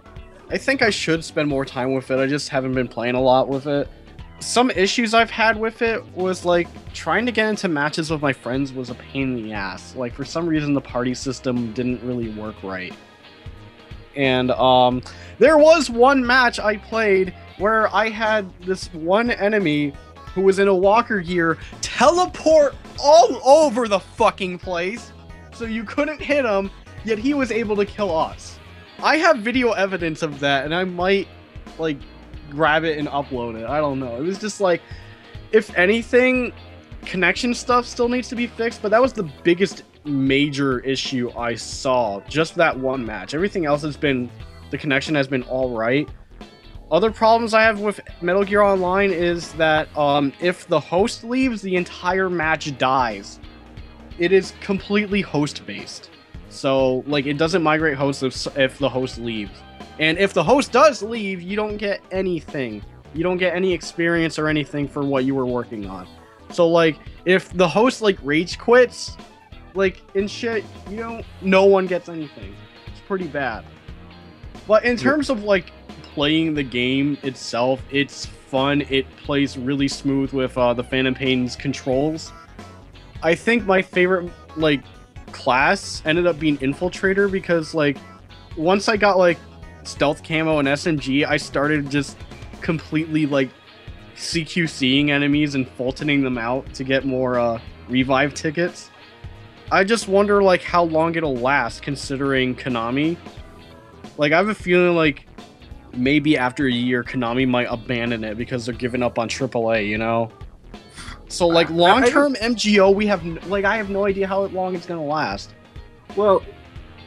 I think I should spend more time with it. I just haven't been playing a lot with it. Some issues I've had with it was like trying to get into matches with my friends was a pain in the ass. Like for some reason the party system didn't really work right. And there was one match I played where I had this one enemy who was in a walker gear teleport all over the fucking place, so you couldn't hit him, yet he was able to kill us. I have video evidence of that, and I might like grab it and upload it. I don't know. It was just like, if anything, connection stuff still needs to be fixed, but that was the biggest major issue I saw. Just that one match. Everything else has been, the connection has been all right. Other problems I have with Metal Gear Online is that if the host leaves, the entire match dies. It is completely host based. So like it doesn't migrate hosts if the host leaves. And if the host does leave, you don't get anything. You don't get any experience or anything for what you were working on. So like if the host like rage quits, like and shit, you know, no one gets anything. It's pretty bad. But in terms of like playing the game itself, it's fun. It plays really smooth with the Phantom Pain's controls. I think my favorite like class ended up being Infiltrator because like once I got like stealth camo and SMG, I started just completely like CQCing enemies and fultoning them out to get more revive tickets. I just wonder like how long it'll last considering Konami. Like I have a feeling like maybe after a year Konami might abandon it because they're giving up on AAA, you know? So like long-term MGO, I have no idea how long it's gonna last. Well,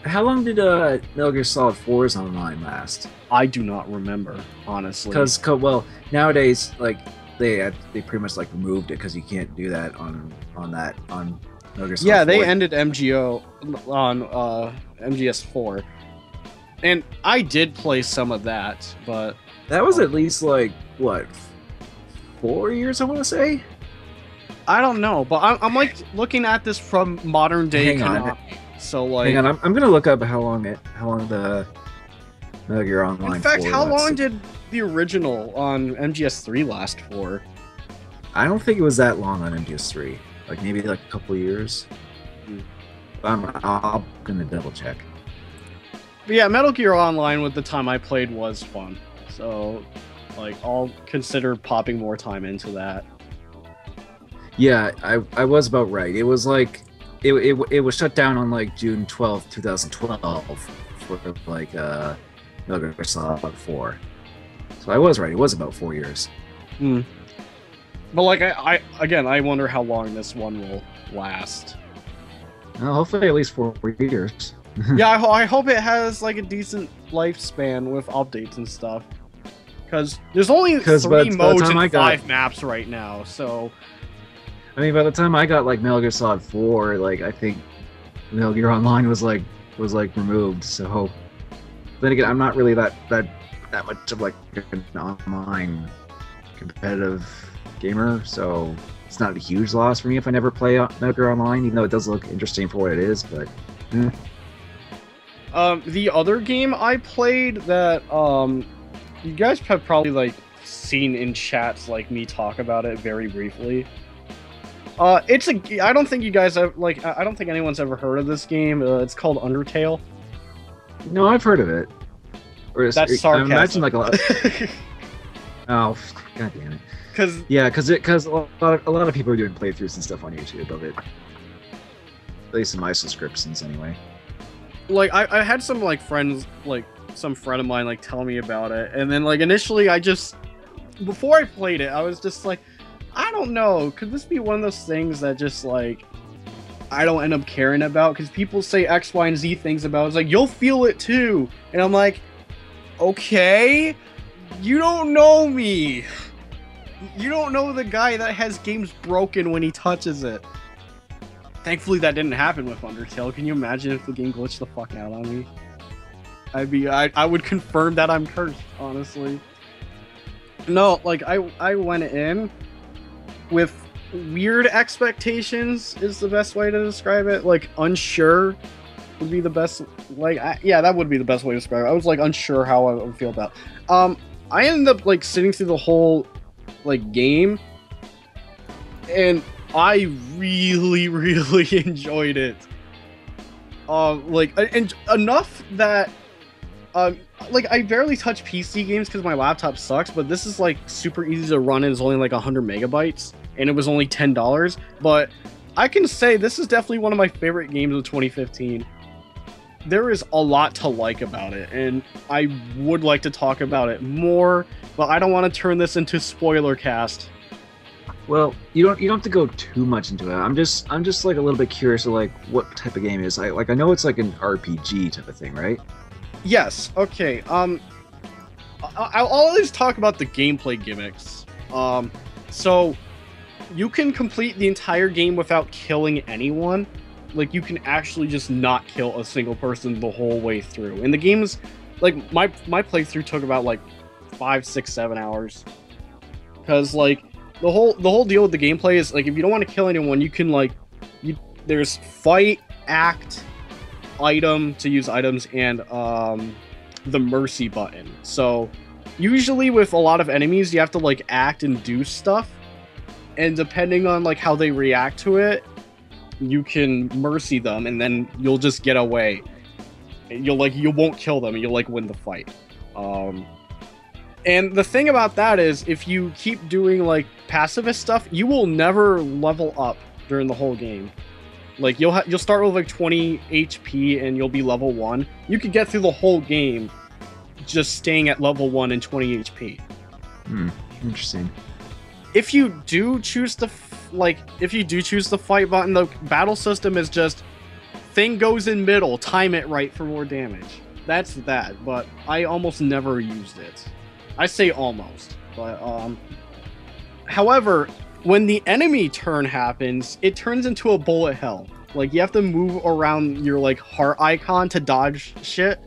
how long did Metal Gear Solid 4's online last? I do not remember, honestly. Because well, nowadays like they pretty much like removed it because you can't do that on Metal Gear Solid 4. Yeah, they ended MGO on MGS4, and I did play some of that, but that was at least like what 4 years, I want to say. I don't know, but I'm like looking at this from modern day. Hang on. So like, hang on, I'm gonna look up how long the Metal Gear Online. In fact, 4 how long lasted. did the original on MGS3 last for? I don't think it was that long on MGS3. Like maybe like a couple years. I'm gonna double check. But yeah, Metal Gear Online with the time I played was fun. So like I'll consider popping more time into that. Yeah, I was about right. It was like it was shut down on like June 12th, 2012 for like Metal Gear Solid 4. So I was right. It was about 4 years. But like I wonder how long this one will last. Well, hopefully at least 4 years. Yeah, I hope it has like a decent lifespan with updates and stuff. Because there's only 3 modes and 5 maps right now, so... I mean, by the time I got like Metal Gear Solid 4, like I think Metal Gear Online was like removed. So then again, I'm not really that much of like an online competitive gamer, so it's not a huge loss for me if I never play Metal Gear Online, even though it does look interesting for what it is. But the other game I played that you guys have probably like seen in chats like me talk about it very briefly. I don't think you guys have like I don't think anyone's ever heard of this game. It's called Undertale. No, I've heard of it. That's sarcasm. I imagine like a lot. Oh, god damn it! Because a lot of people are doing playthroughs and stuff on YouTube of it. At least in my subscriptions, anyway. Like I had some like friends, like some friend of mine, like tell me about it, and then like initially before I played it, I was just like, I don't know, could this be one of those things that just like I don't end up caring about because people say X, Y, and Z things about it. It's like, you'll feel it too, and I'm like, okay, you don't know me. You don't know the guy that has games broken when he touches it. Thankfully, that didn't happen with Undertale. Can you imagine if the game glitched the fuck out on me? I would confirm that I'm cursed, honestly. No, like, I went in with weird expectations, is the best way to describe it. Like, unsure would be the best, like, yeah, that would be the best way to describe it. I was, like, unsure how I would feel about it. I ended up, like, sitting through the whole, like, game, and I really, really enjoyed it. Like, and enough that, like, I barely touch PC games because my laptop sucks, but this is, like, super easy to run, and it's only, like, 100 megabytes, and it was only $10, but I can say this is definitely one of my favorite games of 2015. There is a lot to like about it, and I would like to talk about it more, but I don't want to turn this into spoiler cast. Well, you don't have to go too much into it. I'm just like a little bit curious of like what type of game it is. I know it's like an RPG type of thing, right? Yes. Okay. I'll always talk about the gameplay gimmicks. So you can complete the entire game without killing anyone. Like, you can actually just not kill a single person the whole way through. And the game's like, my playthrough took about like 5, 6, 7 hours. Because like the whole deal with the gameplay is like, if you don't want to kill anyone, you can like there's fight, act, item to use items, and the mercy button. So usually with a lot of enemies, you have to like act and do stuff, and depending on like how they react to it, you can mercy them, and then you'll just get away. You won't kill them, and you'll like win the fight. And the thing about that is, if you keep doing like pacifist stuff, you will never level up during the whole game. Like you'll start with like 20 HP and you'll be level 1. You could get through the whole game just staying at level 1 and 20 HP. Interesting. If you do choose the fight button, the battle system is just thing goes in middle, time it right for more damage. That's that, but I almost never used it. I say almost, but however, when the enemy turn happens, it turns into a bullet hell. Like you have to move around your like heart icon to dodge shit,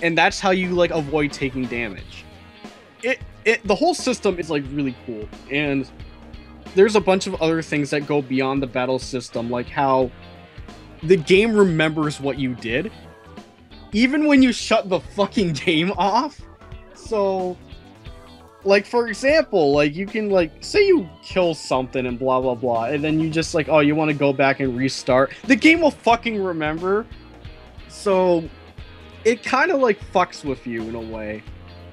and that's how you like avoid taking damage. The whole system is like really cool, and there's a bunch of other things that go beyond the battle system, like how the game remembers what you did, even when you shut the fucking game off. So, like, for example, like, you can, like, say you kill something and blah, blah, blah, and then you just, like, oh, you want to go back and restart. The game will fucking remember. So, it kind of, like, fucks with you in a way.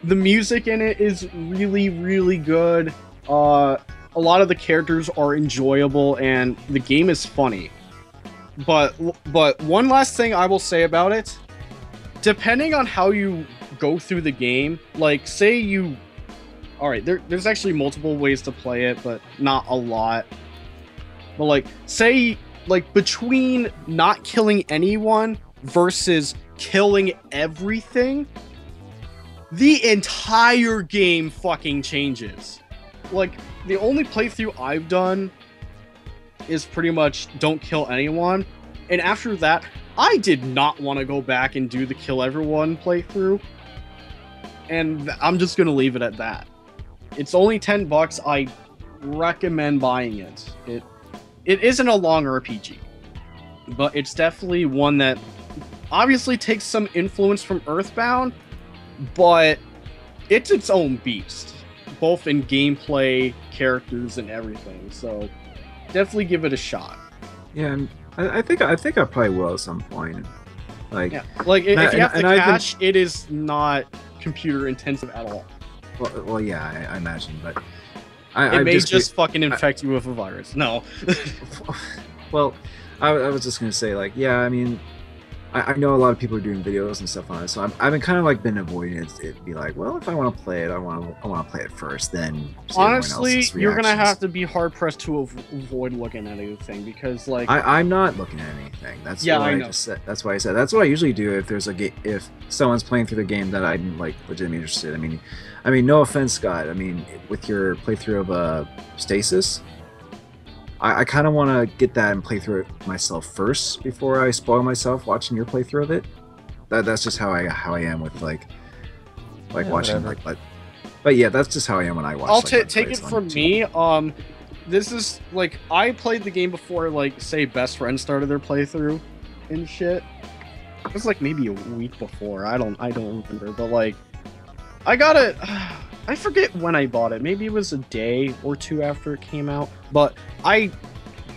The music in it is really, really good. A lot of the characters are enjoyable, and the game is funny. But one last thing I will say about it, depending on how you go through the game, like say you, alright, there's actually multiple ways to play it, but not a lot. But like, say, like between not killing anyone versus killing everything, the entire game fucking changes. Like, the only playthrough I've done is pretty much don't kill anyone, and after that, I did not want to go back and do the kill everyone playthrough, and I'm just gonna leave it at that. It's only $10. I recommend buying it. It isn't a long RPG, but it's definitely one that obviously takes some influence from Earthbound, but it's its own beast, both in gameplay, characters, and everything. So definitely give it a shot. Yeah, I think I probably will at some point. Like, yeah, like if you have to catch, it is not computer intensive at all. Well, yeah, I imagine, but it may just fucking infect you with a virus. No. Well, I was just gonna say, like, yeah, I mean, I know a lot of people are doing videos and stuff on it, so I've been kind of like been avoiding it. It'd be like, well, if I want to play it, I want to play it first. Then honestly, you're gonna have to be hard pressed to avoid looking at anything, because like I'm not looking at anything. That's why I just said. That's why I said. That's what I usually do if there's if someone's playing through the game that I'm like legitimately interested. I mean, no offense, Scott. I mean, with your playthrough of Stasis, I kind of want to get that and play through it myself first before I spoil myself watching your playthrough of it. That's just how I am with like watching whatever. But yeah, that's just how I am when I watch. I'll take it from me. This is like, I played the game before, like, say best friend started their playthrough and shit. It was like maybe a week before. I don't remember, but like I got it. I forget when I bought it. Maybe it was a day or two after it came out. But I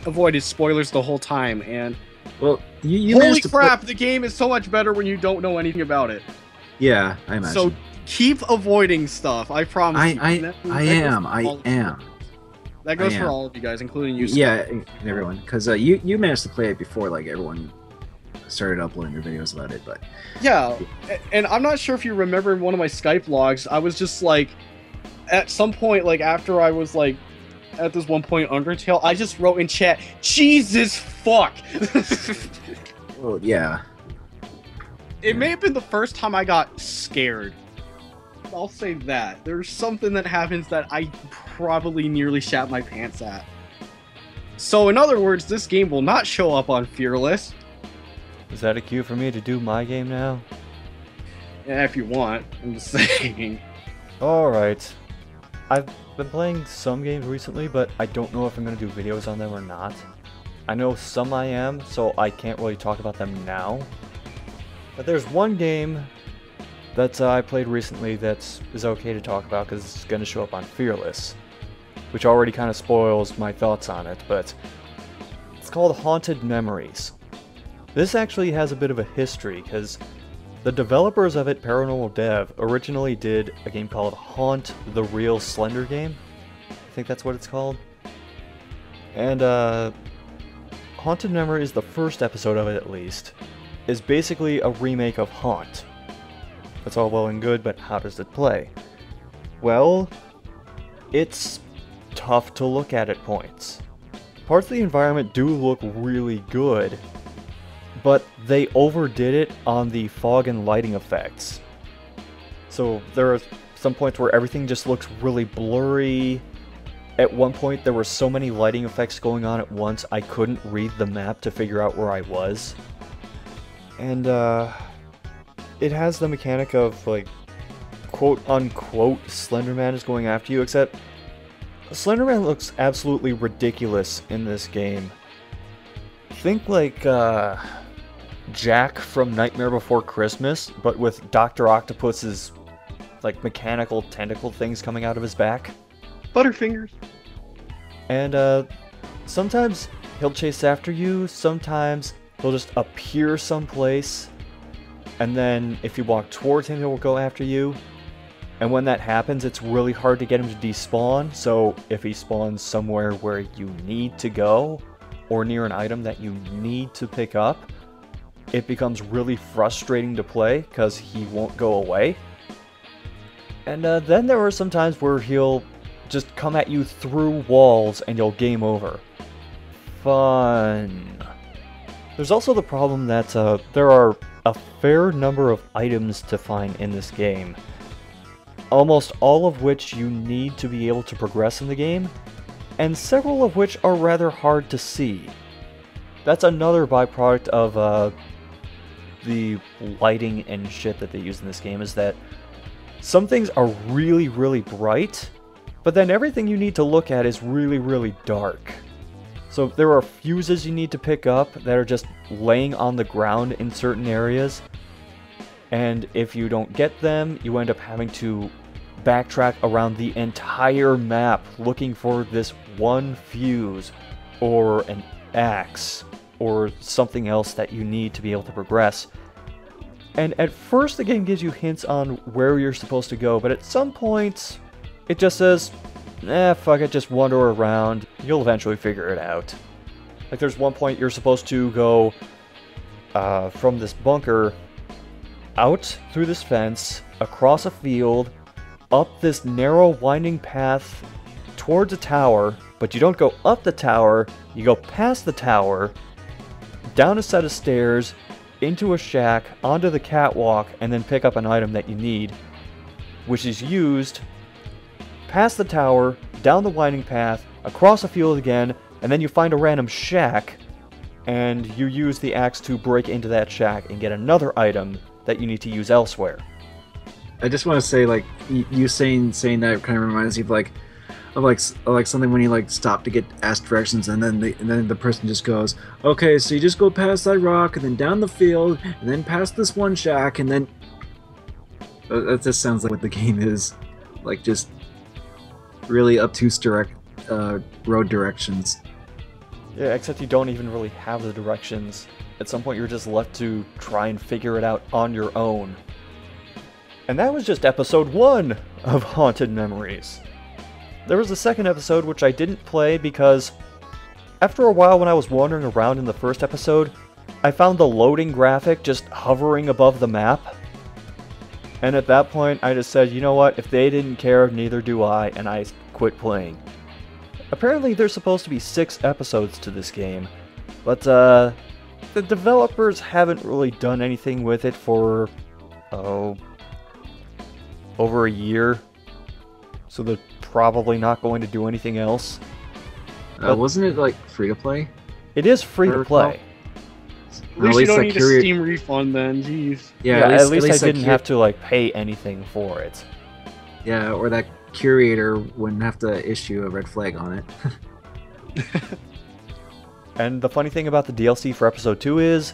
avoided spoilers the whole time, and well, you holy crap, the game is so much better when you don't know anything about it. Yeah, I imagine. So keep avoiding stuff. I promise. I am. That goes for all of you guys, including you. Yeah, and everyone, because you managed to play it before like everyone started uploading their videos about it, but yeah, and I'm not sure if you remember in one of my Skype logs, I was just like, at some point, like after I was like at this one point Undertale, I just wrote in chat, Jesus fuck. Well, yeah. It may have been the first time I got scared. I'll say that. There's something that happens that I probably nearly shat my pants at. So in other words, this game will not show up on Fearless. Is that a cue for me to do my game now? Yeah, if you want. I'm just saying. Alright. I've been playing some games recently, but I don't know if I'm going to do videos on them or not. I know some I am, so I can't really talk about them now. But there's one game that I played recently that is okay to talk about because it's going to show up on Fearless, which already kind of spoils my thoughts on it, but it's called Haunted Memories. This actually has a bit of a history because the developers of it, Paranormal Dev, originally did a game called Haunt the Real Slender Game. I think that's what it's called. And Haunted Memories, the first episode of it at least, is basically a remake of Haunt. That's all well and good, but how does it play? Well, it's tough to look at points. Parts of the environment do look really good, but they overdid it on the fog and lighting effects. So there are some points where everything just looks really blurry. At one point there were so many lighting effects going on at once I couldn't read the map to figure out where I was. And it has the mechanic of, like, quote-unquote Slenderman is going after you, except Slenderman looks absolutely ridiculous in this game. Think like Jack from Nightmare Before Christmas, but with Dr. Octopus's, like, mechanical tentacle things coming out of his back. Butterfingers. And sometimes he'll chase after you, sometimes he'll just appear someplace, and then if you walk towards him, he'll go after you. And when that happens, it's really hard to get him to despawn, so if he spawns somewhere where you need to go, or near an item that you need to pick up, it becomes really frustrating to play, because he won't go away. And then there are some times where he'll just come at you through walls and you'll game over. Fun. There's also the problem that there are a fair number of items to find in this game, almost all of which you need to be able to progress in the game, and several of which are rather hard to see. That's another byproduct of the lighting and shit that they use in this game, is that some things are really, really bright, but then everything you need to look at is really, really dark. So there are fuses you need to pick up that are just laying on the ground in certain areas, and if you don't get them, you end up having to backtrack around the entire map looking for this one fuse, or an axe, or something else that you need to be able to progress. And at first the game gives you hints on where you're supposed to go, but at some point it just says, fuck it, just wander around, you'll eventually figure it out. Like there's one point you're supposed to go from this bunker out through this fence, across a field, up this narrow winding path towards a tower, but you don't go up the tower, you go past the tower, down a set of stairs, into a shack, onto the catwalk, and then pick up an item that you need, which is used past the tower, down the winding path, across a field again, and then you find a random shack, and you use the axe to break into that shack and get another item that you need to use elsewhere. I just want to say, like, you saying that kind of reminds me of something when you like stop to get asked directions, and then the person just goes, okay, so you just go past that rock, and then down the field, and then past this one shack, and then that just sounds like what the game is, like, just really obtuse road directions. Yeah, except you don't even really have the directions. At some point you're just left to try and figure it out on your own. And that was just episode 1 of Haunted Memories. There was a second episode which I didn't play because after a while when I was wandering around in the first episode, I found the loading graphic just hovering above the map. And at that point I just said, you know what, if they didn't care, neither do I, and I quit playing. Apparently there's supposed to be 6 episodes to this game, but the developers haven't really done anything with it for, over a year. So they're probably not going to do anything else. Wasn't it like free to play? It is free to play. At least you don't need a Steam refund then, jeez. Yeah, at least I didn't have to like pay anything for it. Yeah, or that curator wouldn't have to issue a red flag on it. And the funny thing about the DLC for episode 2 is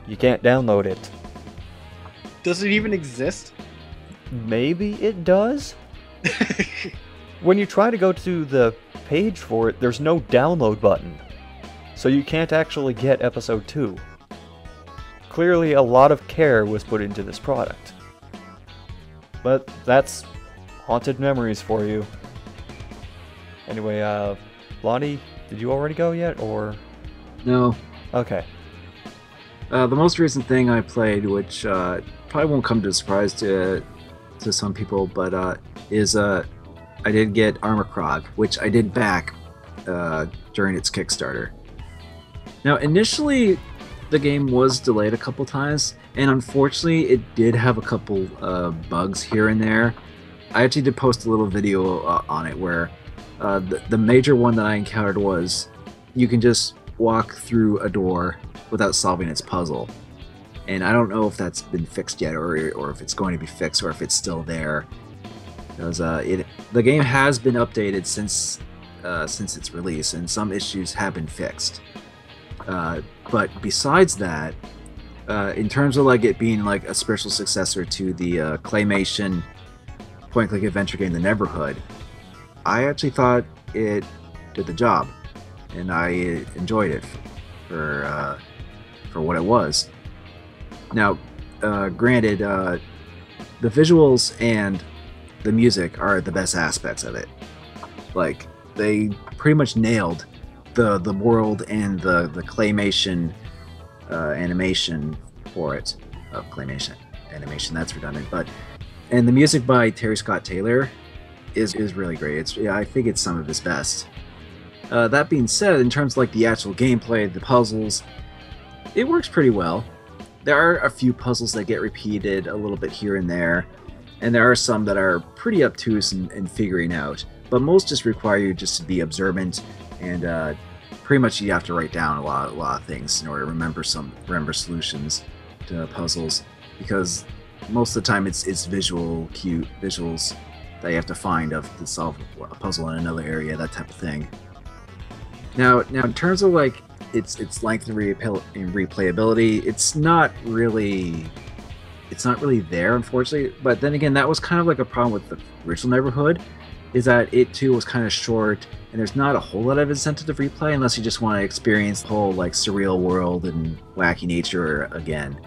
you can't download it. Does it even exist? Maybe it does? When you try to go to the page for it, there's no download button. So you can't actually get episode 2. Clearly a lot of care was put into this product. But that's haunted memories for you. Anyway, Lonnie, did you already go yet, or? No. Okay. The most recent thing I played, which probably won't come to a surprise to some people, but is I did get Armikrog, which I did back during its Kickstarter. Now, initially, the game was delayed a couple times, and unfortunately, it did have a couple bugs here and there. I actually did post a little video on it where the major one that I encountered was you can just walk through a door without solving its puzzle. And I don't know if that's been fixed yet, or if it's going to be fixed, or if it's still there. Because the game has been updated since its release, and some issues have been fixed. But besides that, in terms of like it being like a spiritual successor to the claymation point-and-click adventure game, The Neverhood, I actually thought it did the job, and I enjoyed it for what it was. Now, granted, the visuals and the music are the best aspects of it. Like, they pretty much nailed the world and the claymation animation for it. Claymation animation, that's redundant, and the music by Terry Scott Taylor is really great. I think it's some of his best. That being said, in terms of like the actual gameplay, the puzzles, it works pretty well. There are a few puzzles that get repeated a little bit here and there, and there are some that are pretty obtuse in figuring out, but most just require you just to be observant, and pretty much you have to write down a lot of things in order to remember solutions to puzzles, because most of the time it's visuals that you have to find to solve a puzzle in another area, that type of thing. Now in terms of like its length and replayability, it's not really there, unfortunately. But then again, that was kind of like a problem with the original Neverhood, is that it too was kind of short, and there's not a whole lot of incentive to replay unless you just want to experience the whole like surreal world and wacky nature again.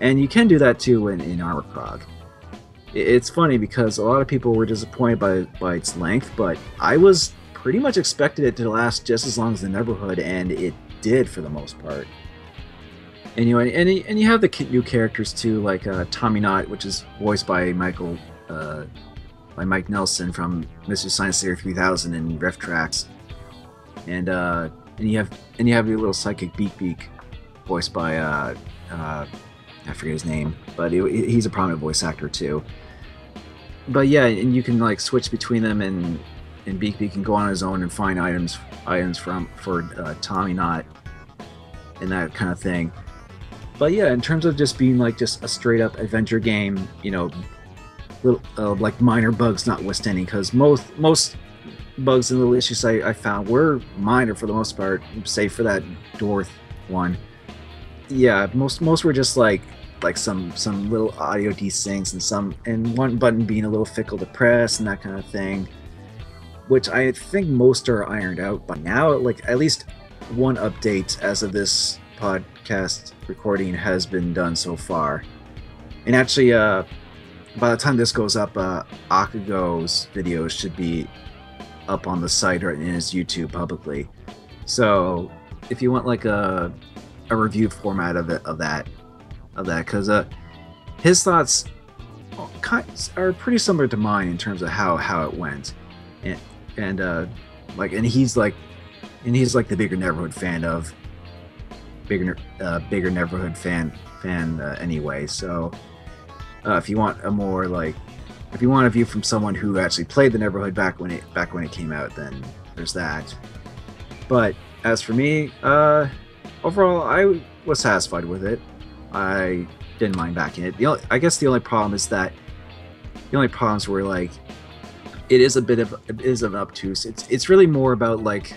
And you can do that too in Armikrog. It's funny because a lot of people were disappointed by its length, but I was pretty much expected it to last just as long as the Neverhood, and it did for the most part. And you have the new characters too, like Tommy Knott, which is voiced by Mike Nelson from Mystery Science Theater 3000 and Rift Tracks, and you have your little psychic Beak, voiced by I forget his name, but he's a prominent voice actor too. But yeah, and you can like switch between them, and Beak can go on his own and find items for Tommy Knott and that kind of thing. But yeah, in terms of just being like just a straight up adventure game, little like minor bugs notwithstanding, because most bugs and little issues I found were minor for the most part, save for that door one. Yeah, most were just like some little audio desyncs and one button being a little fickle to press and that kind of thing, which I think most are ironed out by now. Like at least one update as of this podcast recording has been done so far, and actually by the time this goes up, Akago's videos should be up on the site or in his YouTube publicly. So if you want like a review format of that, because his thoughts are pretty similar to mine in terms of how it went, and he's like the bigger Neverhood fan anyway. So if you want a view from someone who actually played the Neverhood back when it came out, then there's that. But as for me, overall, I was satisfied with it. I didn't mind backing it. I guess the only problems were like it is an obtuse. It's really more about like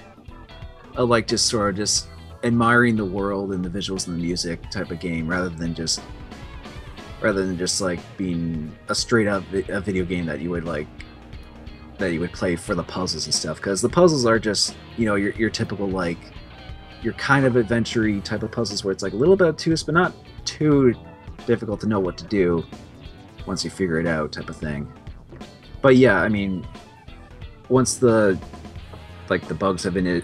just sort of just admiring the world and the visuals and the music type of game, rather than just rather than just like being a straight up a video game that you would play for the puzzles and stuff. Because the puzzles are just, you know, your typical like your kind of adventure-y type of puzzles where it's like a little bit obtuse, but not too difficult to know what to do once you figure it out, type of thing. But yeah, I mean, once the bugs have been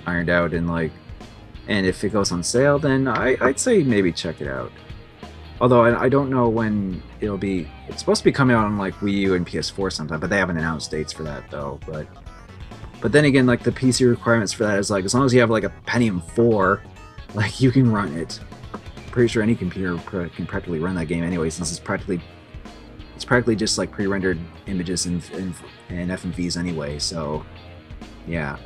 ironed out and if it goes on sale, then I'd say maybe check it out. Although I don't know when it'll be. It's supposed to be coming out on like Wii U and PS4 sometime, but they haven't announced dates for that though. But then again, like the PC requirements for that is like as long as you have like a Pentium 4, like you can run it. Pretty sure any computer can practically run that game anyway, since it's practically just like pre-rendered images and FMVs anyway. So yeah.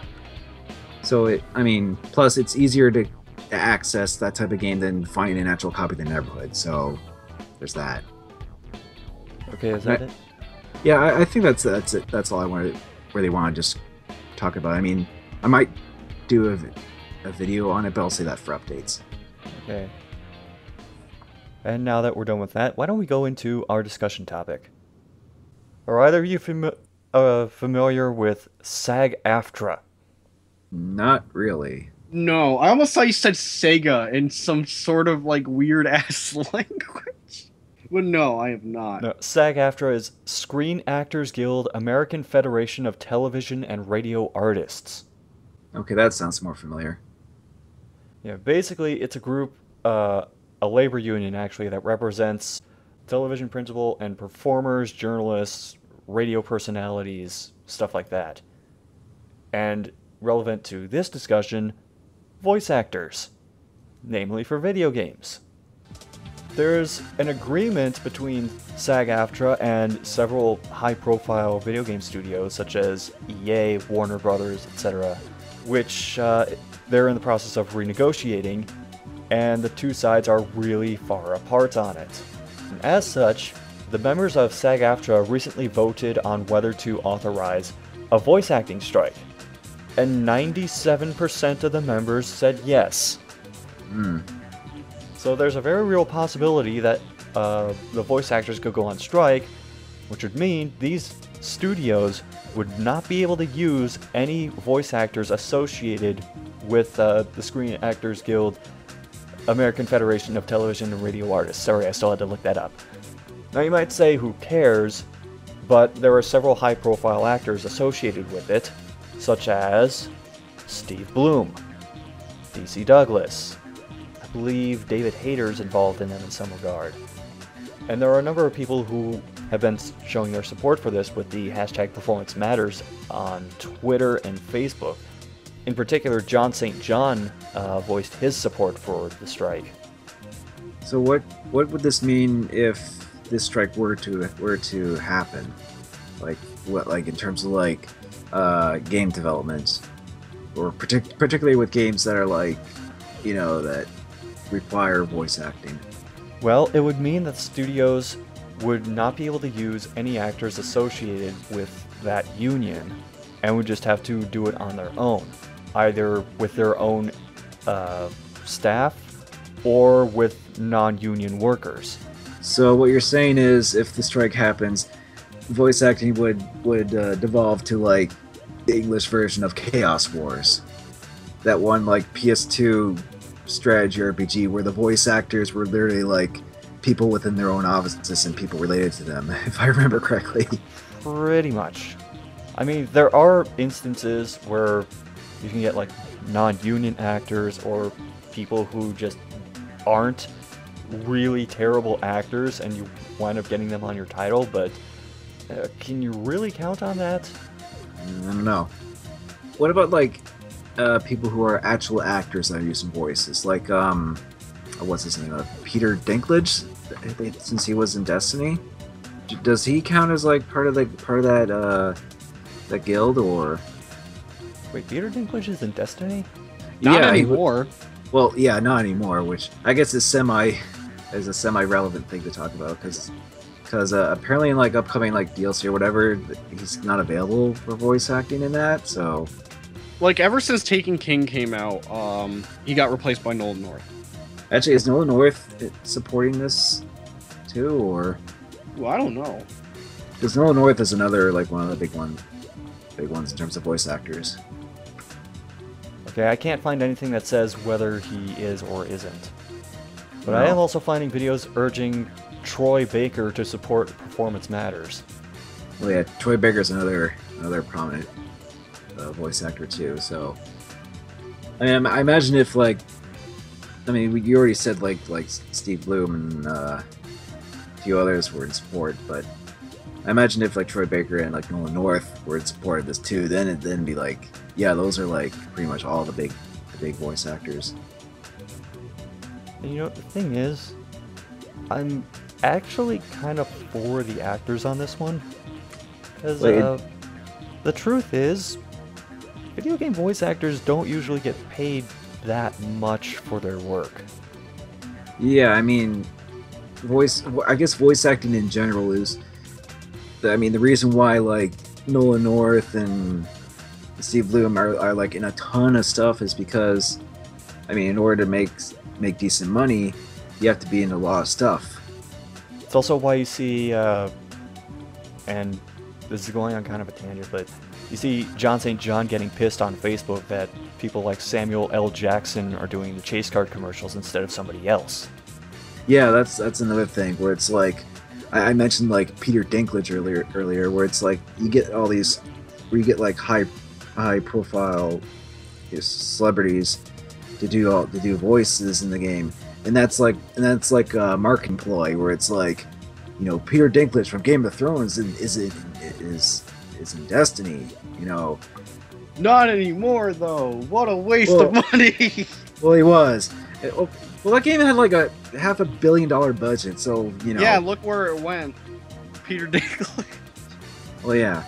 So I mean, plus it's easier to access that type of game than finding an actual copy in the neighborhood. So there's that. Okay, is that it? Yeah, I think that's it. That's all I really want to just talk about. I mean, I might do a video on it, but I'll say that for updates. Okay. And now that we're done with that, why don't we go into our discussion topic? Are either of you familiar with SAG-AFTRA? Not really. No, I almost thought you said Sega in some sort of like weird ass language. But no, I have not. No, SAG-AFTRA is Screen Actors Guild, American Federation of Television and Radio Artists. Okay, that sounds more familiar. Yeah, basically it's a group, a labor union actually, that represents television principal and performers, journalists, radio personalities, stuff like that. And relevant to this discussion, voice actors, namely for video games. There's an agreement between SAG-AFTRA and several high-profile video game studios such as EA, Warner Brothers, etc., which they're in the process of renegotiating, and the two sides are really far apart on it. And as such, the members of SAG-AFTRA recently voted on whether to authorize a voice acting strike, and 97% of the members said yes. So there's a very real possibility that the voice actors could go on strike, which would mean these studios would not be able to use any voice actors associated with the Screen Actors Guild, American Federation of Television and Radio Artists. Sorry, I still had to look that up. Now you might say, who cares? But there are several high-profile actors associated with it, such as Steve Bloom, DC Douglas. I believe David Hayter's involved in them in some regard. And there are a number of people who have been showing their support for this with the hashtag Performance Matters on Twitter and Facebook. In particular, John St. John voiced his support for the strike. So what would this mean if this strike were to happen? Like in terms of like game development, or particularly with games that are like, you know, that require voice acting? Well, it would mean that studios would not be able to use any actors associated with that union, and would just have to do it on their own, either with their own staff or with non-union workers. So what you're saying is, if the strike happens, voice acting would devolve to like the English version of Chaos Wars, that one like PS2 strategy RPG where the voice actors were literally like people within their own offices and people related to them, if I remember correctly. Pretty much. I mean, there are instances where you can get like non-union actors or people who just aren't really terrible actors and you wind up getting them on your title, but can you really count on that? I don't know. What about like people who are actual actors that are using voices, like what's his name, Peter Dinklage, since he was in Destiny? Does he count as like part of that guild, or? Wait, Peter Dinklage is in Destiny? Not anymore. Well, yeah, not anymore, which I guess is a semi-relevant thing to talk about, because apparently in like upcoming like DLC or whatever, he's not available for voice acting in that. So, like, ever since Taken King came out, he got replaced by Nolan North. Actually, is Nolan North supporting this too, or? Well, I don't know. Because Nolan North is another like one of the big ones in terms of voice actors. Okay, I can't find anything that says whether he is or isn't. But No. I am also finding videos urging Troy Baker to support Performance Matters. Well, yeah, Troy Baker's another prominent voice actor too. So, I imagine if you already said like Steve Bloom and a few others were in support, but I imagine if like Troy Baker and like Nolan North were in support of this too, then it'd be like, yeah, those are like pretty much all the big voice actors. And the thing is, I'm actually kind of for the actors on this one. Because the truth is, video game voice actors don't usually get paid that much for their work. Yeah, I mean, I guess voice acting in general is, the reason why like Nolan North and Steve Bloom are like in a ton of stuff is because, in order to make decent money, you have to be in a lot of stuff. It's also why you see, and this is going on kind of a tangent, but you see John St. John getting pissed on Facebook that people like Samuel L. Jackson are doing the chase card commercials instead of somebody else. Yeah, that's another thing where it's like, I mentioned like Peter Dinklage earlier, where it's like you get all these, where you get like high profile celebrities to do voices in the game, and that's like a marketing ploy where it's like, Peter Dinklage from Game of Thrones is in Destiny, Not anymore, though. What a waste of money. Well, he was. Well, that game had like a $500 million budget, so Yeah, look where it went. Peter Dinklage. Well, yeah,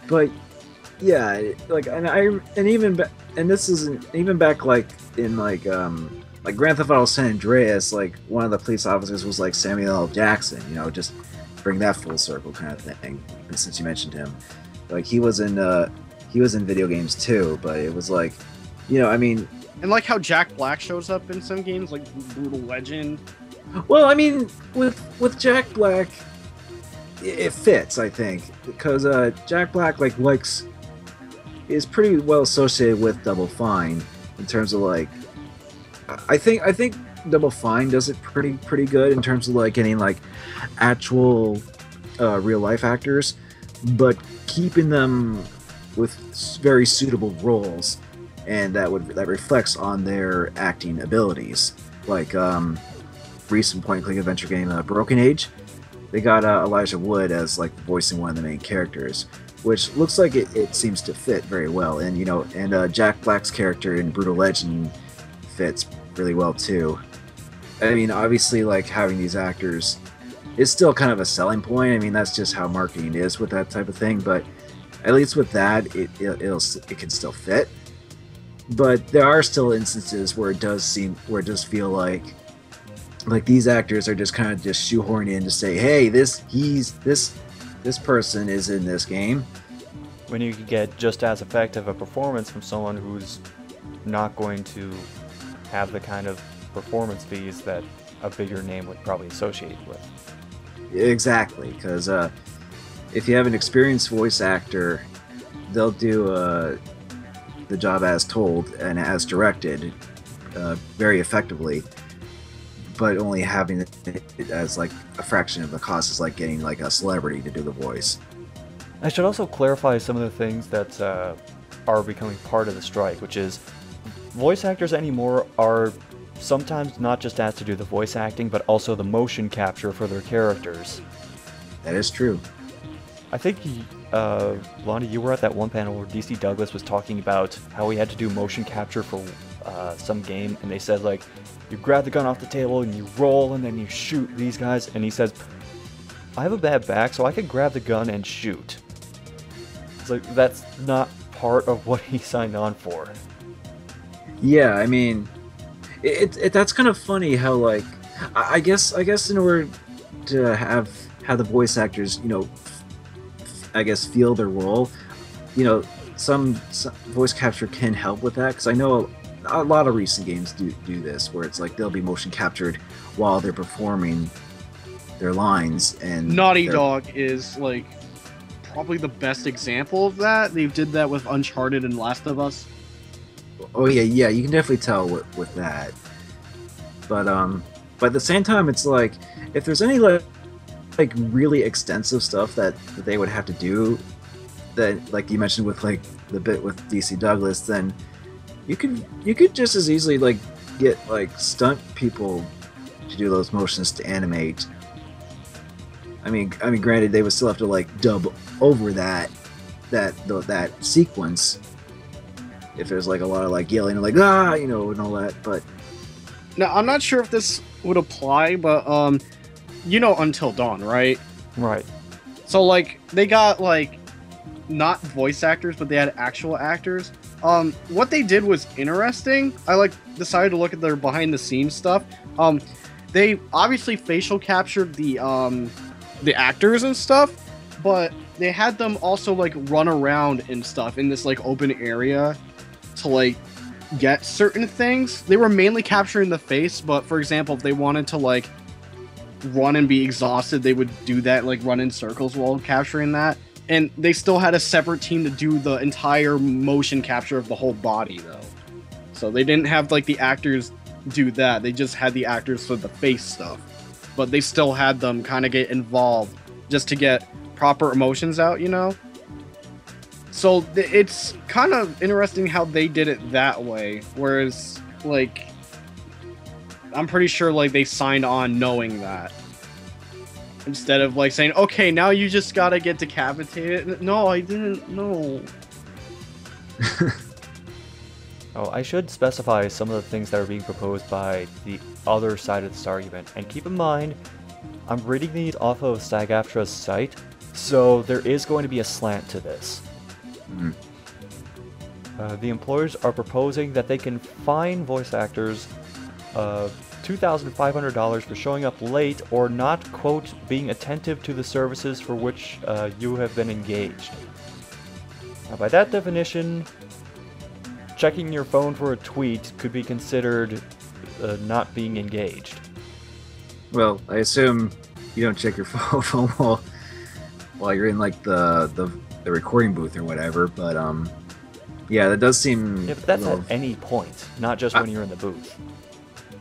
but yeah, like, and this isn't even back like in like Grand Theft Auto San Andreas. Like one of the police officers was like Samuel L. Jackson. Just bring that full circle kind of thing. Since you mentioned him, like he was in video games too, but it was like, And like how Jack Black shows up in some games, like Brutal Legend. Well, with Jack Black, it fits, I think, because Jack Black is pretty well associated with Double Fine in terms of like, I think Double Fine does it pretty good in terms of like getting like actual real life actors, but keeping them with very suitable roles, and that reflects on their acting abilities. Like recent point-and-click adventure game Broken Age, they got Elijah Wood as like voicing one of the main characters, which looks like it seems to fit very well. And Jack Black's character in Brutal Legend fits really well too. Obviously, like having these actors is still kind of a selling point. That's just how marketing is with that type of thing. But at least with that, it can still fit. But there are still instances where it does feel like these actors are just kind of just shoehorned in to say, hey, this person is in this game. When you can get just as effective a performance from someone who's not going to have the kind of performance fees that a bigger name would probably associate with. Exactly, because if you have an experienced voice actor, they'll do the job as told and as directed very effectively, but only having it as like a fraction of the cost is like getting like a celebrity to do the voice. I should also clarify some of the things that are becoming part of the strike, which is voice actors anymore are sometimes not just asked to do the voice acting, but also the motion capture for their characters. That is true. I think, Lonnie, you were at that one panel where DC Douglas was talking about how he had to do motion capture for some game, and they said, like, you grab the gun off the table and you roll and then you shoot these guys, and he says, I have a bad back, so I can grab the gun and shoot. It's like, that's not part of what he signed on for. Yeah, that's kind of funny how, like, I guess in order to have the voice actors, I guess feel their role, some voice capture can help with that, because I know a lot of recent games do this, where it's like they'll be motion captured while they're performing their lines. And Naughty Dog is like probably the best example of that. They did that with Uncharted and Last of Us. Oh yeah, you can definitely tell with that. But at the same time, it's like if there's any like really extensive stuff that they would have to do, that like you mentioned with like the bit with DC Douglas, then you could just as easily like get like stunt people to do those motions to animate. I mean, granted, they would still have to like dub over that sequence if there's like a lot of like yelling and like and all that. But now I'm not sure if this would apply, but Until Dawn, right? Right. So like they got like not voice actors, but they had actual actors. What they did was interesting. I like decided to look at their behind the scenes stuff. They obviously facial captured the actors and stuff, but they had them also like run around and stuff in this like open area to like get certain things. They were mainly capturing the face, but for example, if they wanted to like run and be exhausted, they would do that, like run in circles while capturing that. And they still had a separate team to do the entire motion capture of the whole body, though. So they didn't have, like, the actors do that. They just had the actors for the face stuff. But they still had them kind of get involved just to get proper emotions out, So it's kind of interesting how they did it that way. Whereas, like, I'm pretty sure, like, they signed on knowing that. Instead of like saying, okay, now you just gotta get decapitated. No, I didn't know. Oh, I should specify some of the things that are being proposed by the other side of this argument. And keep in mind, I'm reading these off of SAG-AFTRA's site, so there is going to be a slant to this. The employers are proposing that they can fine voice actors $2,500 for showing up late or not, quote, being attentive to the services for which you have been engaged. Now, by that definition, checking your phone for a tweet could be considered not being engaged. Well, I assume you don't check your phone while you're in like the recording booth or whatever, but yeah, that does seem... Yeah, but that's at any point, not just when you're in the booth.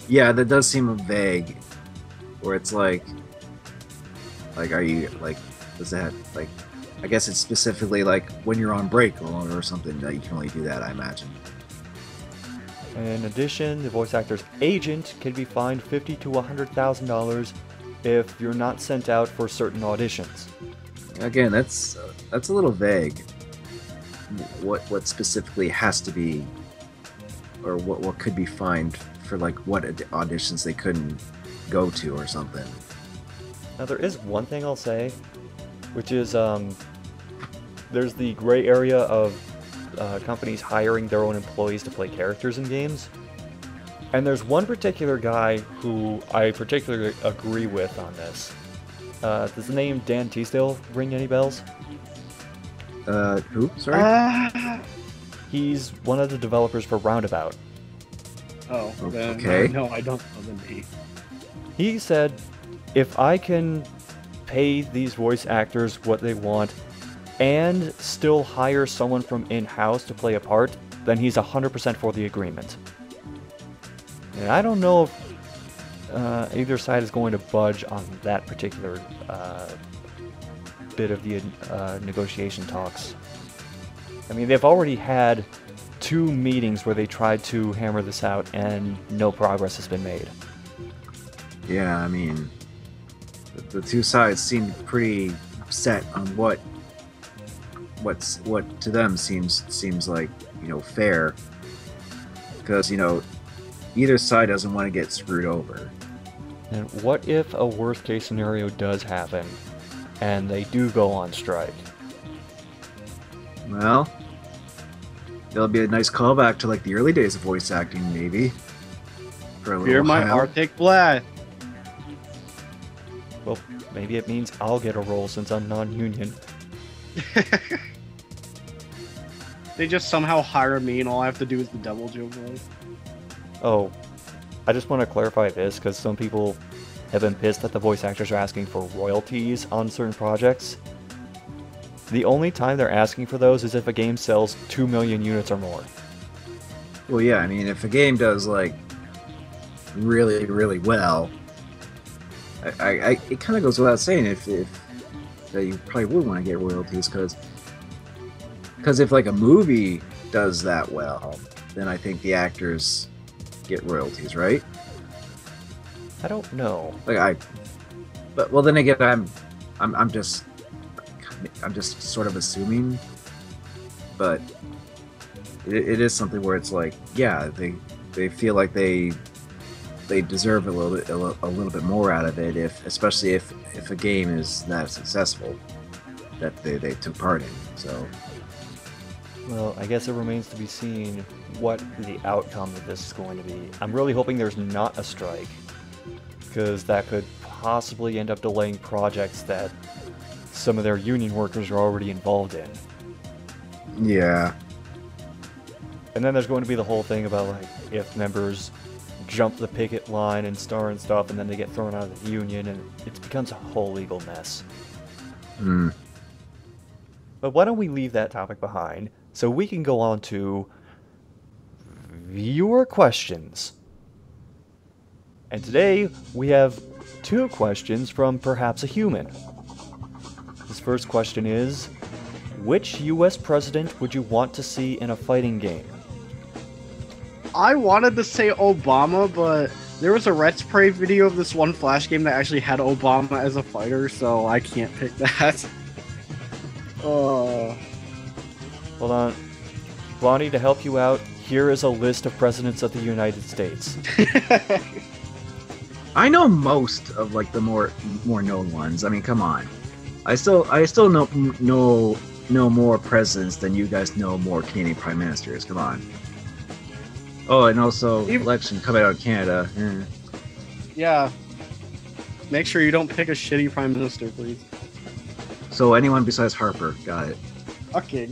Yeah, that does seem vague, where it's like, are you, like, does that, like, I guess it's specifically, like, when you're on break or something that you can only do that, I imagine. In addition, the voice actor's agent can be fined $50,000 to $100,000 if you're not sent out for certain auditions. Again, that's a little vague. What specifically has to be, or what could be fined for like what auditions they couldn't go to or something. Now there is one thing I'll say, which is there's the gray area of companies hiring their own employees to play characters in games. And there's one particular guy who I particularly agree with on this. Does the name Dan Teasdale ring any bells? Who? Sorry? He's one of the developers for Roundabout. Oh, then, okay. No, I don't know the name. He said, if I can pay these voice actors what they want and still hire someone from in-house to play a part, then he's 100% for the agreement. And I don't know if either side is going to budge on that particular bit of the negotiation talks. I mean, they've already had 2 meetings where they tried to hammer this out and no progress has been made. Yeah, I mean, the two sides seem pretty set on what to them seems like, fair, because either side doesn't want to get screwed over. And what if a worst case scenario does happen and they do go on strike? Well, it'll be a nice callback to like the early days of voice acting, maybe. For a little Hear my while. Arctic blast. Well, maybe it means I'll get a role since I'm non-union. They just somehow hire me and all I have to do is the Devil Joe voice. Oh, I just want to clarify this, because some people have been pissed that the voice actors are asking for royalties on certain projects. The only time they're asking for those is if a game sells 2 million units or more. Well, yeah, I mean, if a game does, like, really, really well, it kind of goes without saying if that you probably would want to get royalties, because if, like, a movie does that well, then I think the actors get royalties, right? I don't know. But well, then again, I'm just sort of assuming, but it is something where it's like, yeah, they feel like they deserve a little bit more out of it, especially if a game is that successful that they took part in. So, well, I guess it remains to be seen what the outcome of this is going to be. I'm really hoping there's not a strike, because that could possibly end up delaying projects that some of their union workers are already involved in. Yeah. And then there's going to be the whole thing about, like, if members jump the picket line and stuff, and then they get thrown out of the union, and it becomes a whole legal mess. But why don't we leave that topic behind so we can go on to viewer questions. And today we have 2 questions from perhaps a human. This first question is, which US president would you want to see in a fighting game? I wanted to say Obama, but there was a Let's Play video of this one Flash game that actually had Obama as a fighter, so I can't pick that. Hold on. Bonnie, to help you out, here is a list of presidents of the United States. I know most of, like, the more known ones. I mean, come on. I still know more presidents than you guys know more Canadian prime ministers. Come on. Oh, and also election coming out of Canada. Yeah. Make sure you don't pick a shitty prime minister, please. So anyone besides Harper, got it. Okay.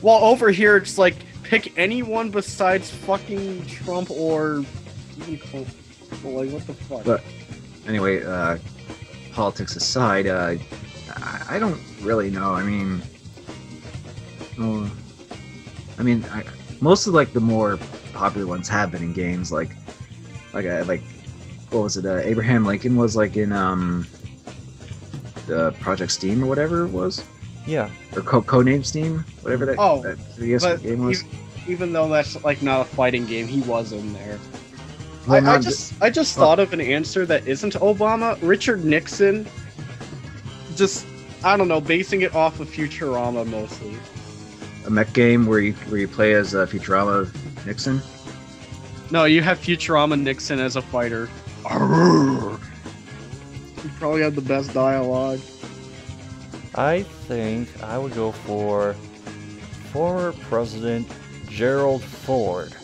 Well, over here it's like pick anyone besides fucking Trump or like what the fuck. But anyway, politics aside, I don't really know. I mean, most of, like, the more popular ones have been in games, like what was it? Abraham Lincoln was, like, in the Project Steam or whatever it was. Yeah. Or Codename Steam, whatever that 3DS game was. Even though that's, like, not a fighting game, he was in there. Well, I just thought of an answer that isn't Obama. Richard Nixon. Just, I don't know, basing it off of Futurama mostly. A mech game where you play as Futurama Nixon? No, you have Futurama Nixon as a fighter. Arrgh. He probably had the best dialogue. I think I would go for former President Gerald Ford.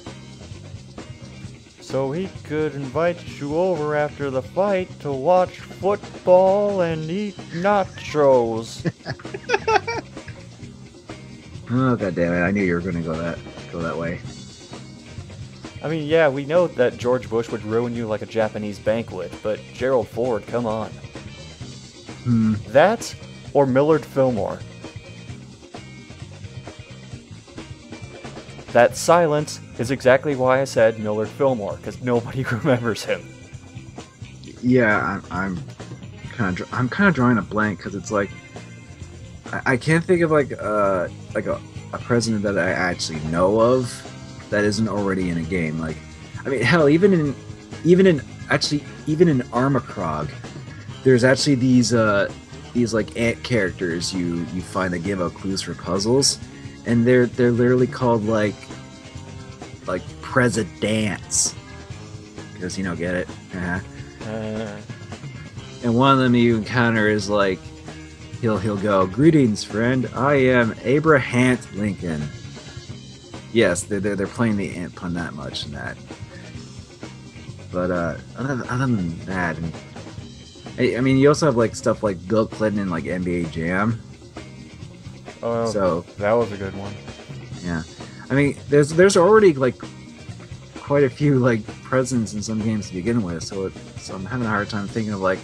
So he could invite you over after the fight to watch football and eat nachos. Oh, god damn it! I knew you were going to go that way. I mean, yeah, we know that George Bush would ruin you like a Japanese banquet, but Gerald Ford, come on. That or Millard Fillmore. That silence is exactly why I said Millard Fillmore, because nobody remembers him. Yeah, I'm kind of drawing a blank, because it's like I can't think of like a president that I actually know of that isn't already in a game. Like, I mean, hell, even in Armikrog, there's actually these like ant characters you find that give out clues for puzzles, and they're literally called like presidents, because get it. And one of them you encounter is like he'll go, "Greetings, friend. I am Abraham Lincoln." Yes, they're playing the ant pun that much in that. But other than that, and I mean, you also have like stuff like Bill Clinton and like NBA Jam. Oh, so that was a good one. Yeah, I mean, there's already like quite a few like presents in some games to begin with, so I'm having a hard time thinking of like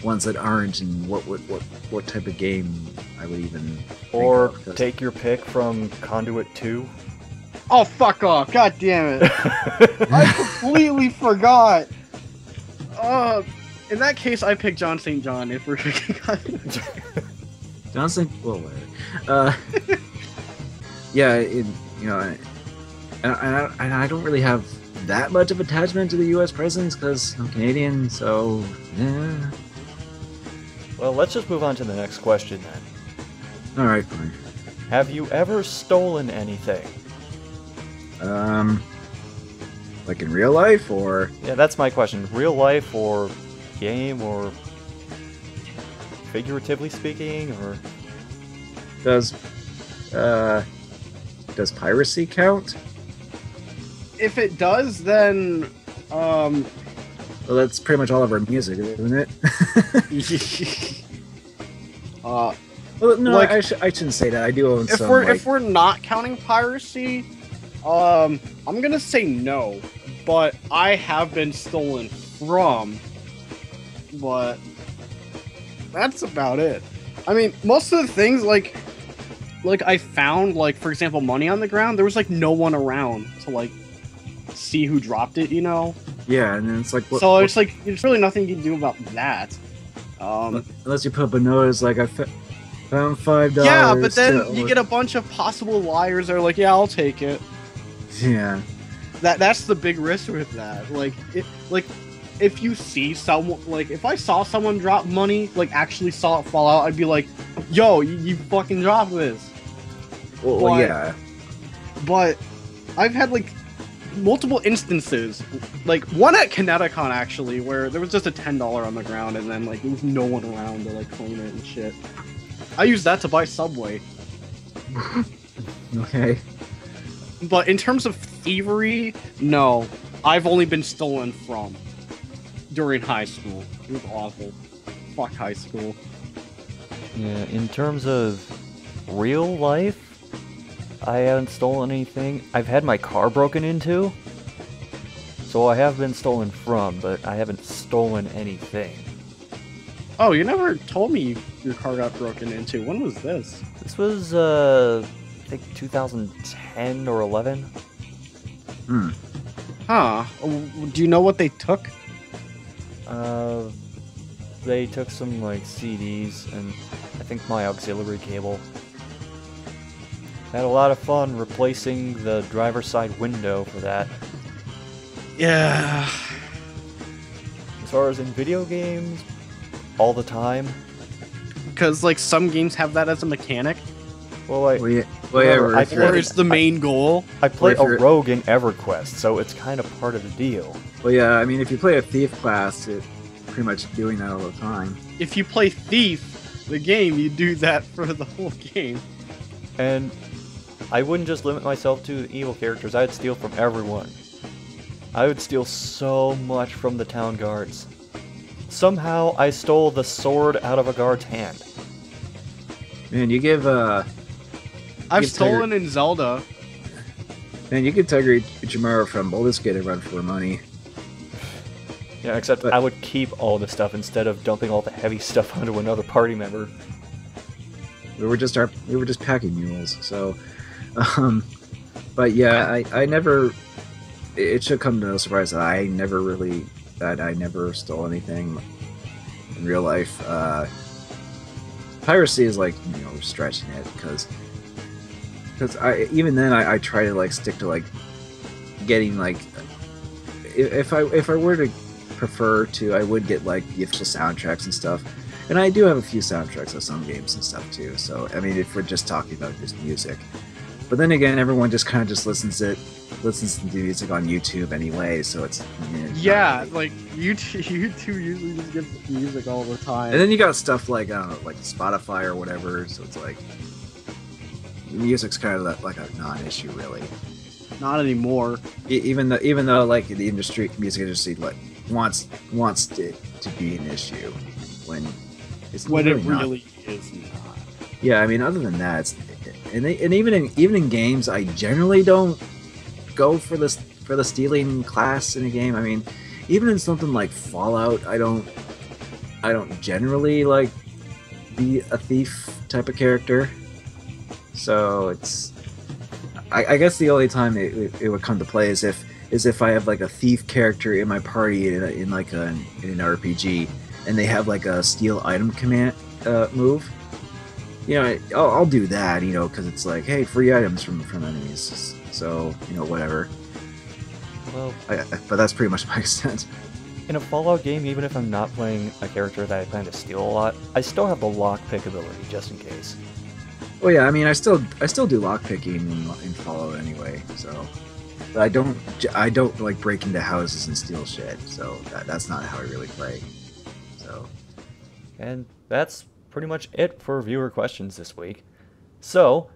ones that aren't and what type of game I would even Or think of, take your pick from Conduit 2. Oh, fuck off. God damn it. I completely forgot. In that case, I picked John St. John if we're picking John St. Well, yeah, you know, and I don't really have that much of attachment to the U.S. presence because I'm Canadian, so yeah. Well, let's just move on to the next question then. All right, fine. Have you ever stolen anything? Like in real life, or Yeah, that's my question. Real life or game or figuratively speaking, or does piracy count? If it does, then Well, that's pretty much all of our music, isn't it? Well, no, like, I shouldn't say that. I do own if some. if we're not counting piracy, I'm gonna say no, but I have been stolen from, but that's about it. I mean, most of the things like I found, like, for example, money on the ground, there was like no one around to like see who dropped it, you know? Yeah, and then it's like It's like there's really nothing you can do about that. Unless you put up a notice like I found $5. Yeah, but then you get a bunch of possible liars that are like, yeah, I'll take it. Yeah. That's the big risk with that. If you see someone, like, if I saw someone drop money, like, actually saw it fall out, I'd be like, yo, you fucking dropped this. Well, yeah. But I've had, like, multiple instances, like, one at Kineticon, actually, where there was just a $10 on the ground, and then, like, there was no one around to, like, claim it and shit. I used that to buy Subway. Okay. But in terms of thievery, no. I've only been stolen from during high school. It was awful. Fuck high school. yeah, in terms of real life, I haven't stolen anything. I've had my car broken into, so I have been stolen from, but I haven't stolen anything. Oh, you never told me your car got broken into. When was this? This was, I think 2010 or 11. Huh. Do you know what they took? They took some, like, CDs and I think my auxiliary cable. Had a lot of fun replacing the driver's side window for that. Yeah. As far as in video games, all the time. Because, like, some games have that as a mechanic. Well, I Or it's the main goal. I play if a you're- rogue in EverQuest, so it's kind of part of the deal. Well, yeah, I mean, if you play a thief class, it's pretty much doing that all the time. If you play Thief, the game, you do that for the whole game. And I wouldn't just limit myself to evil characters, I'd steal from everyone. I would steal so much from the town guards. Somehow I stole the sword out of a guard's hand. Man, you give I've give stolen in Zelda. Man, you could Tiger Ichimaru from Baldur's Gate and run for money. Yeah, except But- I would keep all the stuff instead of dumping all the heavy stuff onto another party member. We were just packing mules, so. But yeah, I never. It should come to no surprise that I never stole anything in real life. Piracy is like, you know, stretching it because I try to like stick to like getting like if I were to prefer to, I would get like the official soundtracks and stuff. And I do have a few soundtracks of some games and stuff too. So I mean, if we're just talking about just music, but then again, everyone just kind of just listens to music on YouTube anyway. So it's Yeah, not really- like YouTube usually just gives music all the time. And then you got stuff like I don't know, like Spotify or whatever. So it's like music's kind of like a non-issue really. Not anymore. Even though like the music industry like wants it to be an issue when it's When really it not. really is not. Yeah, I mean, other than that, and even in games, I generally don't go for for the stealing class in a game. I mean, even in something like Fallout, I don't generally like be a thief type of character. So it's, I guess the only time it would come to play is if I have like a thief character in my party in an RPG, and they have like a steal item command move. You know, I'll do that, you know, because it's like, hey, free items from enemies. So, you know, whatever. Well, but that's pretty much my extent. in a Fallout game, even if I'm not playing a character that I plan to steal a lot, I still have the lockpick ability, just in case. Well, yeah, I mean, I still do lockpicking in Fallout anyway, so. But I don't like break into houses and steal shit, so that's not how I really play. So. And that's pretty much it for viewer questions this week. So,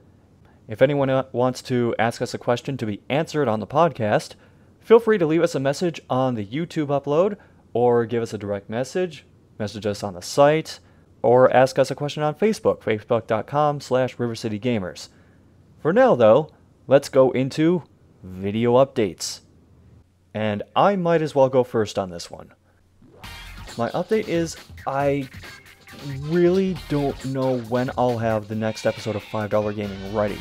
if anyone wants to ask us a question to be answered on the podcast, feel free to leave us a message on the YouTube upload, or give us a direct message us on the site, or ask us a question on Facebook, facebook.com/RiverCityGamers. For now, though, let's go into video updates. And I might as well go first on this one. My update is I really don't know when I'll have the next episode of $5 Gaming ready.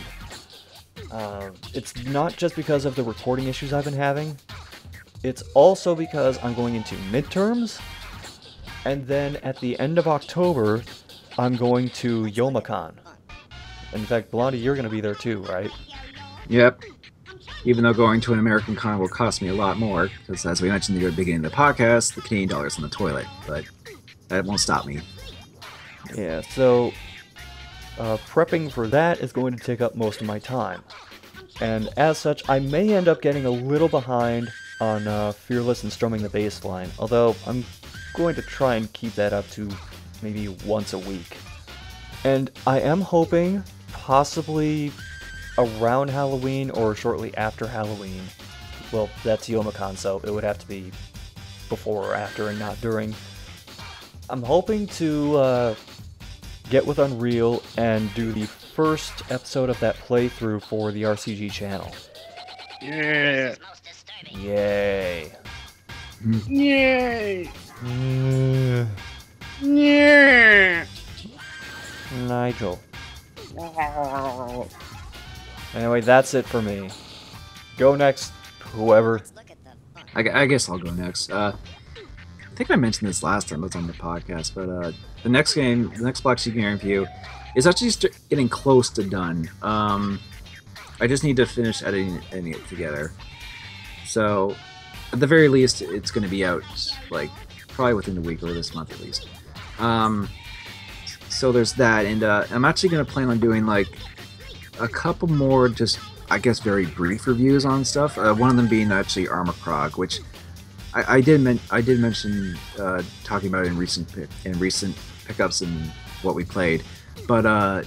It's not just because of the recording issues I've been having. It's also because I'm going into midterms, and then at the end of October, I'm going to Youmacon. In fact, Blondie, you're going to be there too, right? Yep. Even though going to an American con will cost me a lot more, because as we mentioned at the beginning of the podcast, the Canadian dollar's in the toilet, but that won't stop me. Yeah, so prepping for that is going to take up most of my time. And as such, I may end up getting a little behind on Fearless and Strumming the Bassline, although I'm going to try and keep that up to maybe once a week. And I am hoping, possibly around Halloween or shortly after Halloween, well, that's Youmacon, so it would have to be before or after and not during. I'm hoping to get with Unreal and do the first episode of that playthrough for the RCG channel. Yeah. Yay. Yay. Yeah. Nigel. Anyway, that's it for me. Go next, whoever. I guess I'll go next. I think I mentioned this last time I was on the podcast, but the next game, the next Black Sheep Game review, is actually getting close to done. I just need to finish editing it together. So, at the very least, it's going to be out, like, probably within the week or this month at least. So there's that, and I'm actually going to plan on doing, like, a couple more just, I guess, very brief reviews on stuff. One of them being actually Armikrog, which I did mention talking about it in recent pickups and what we played, but I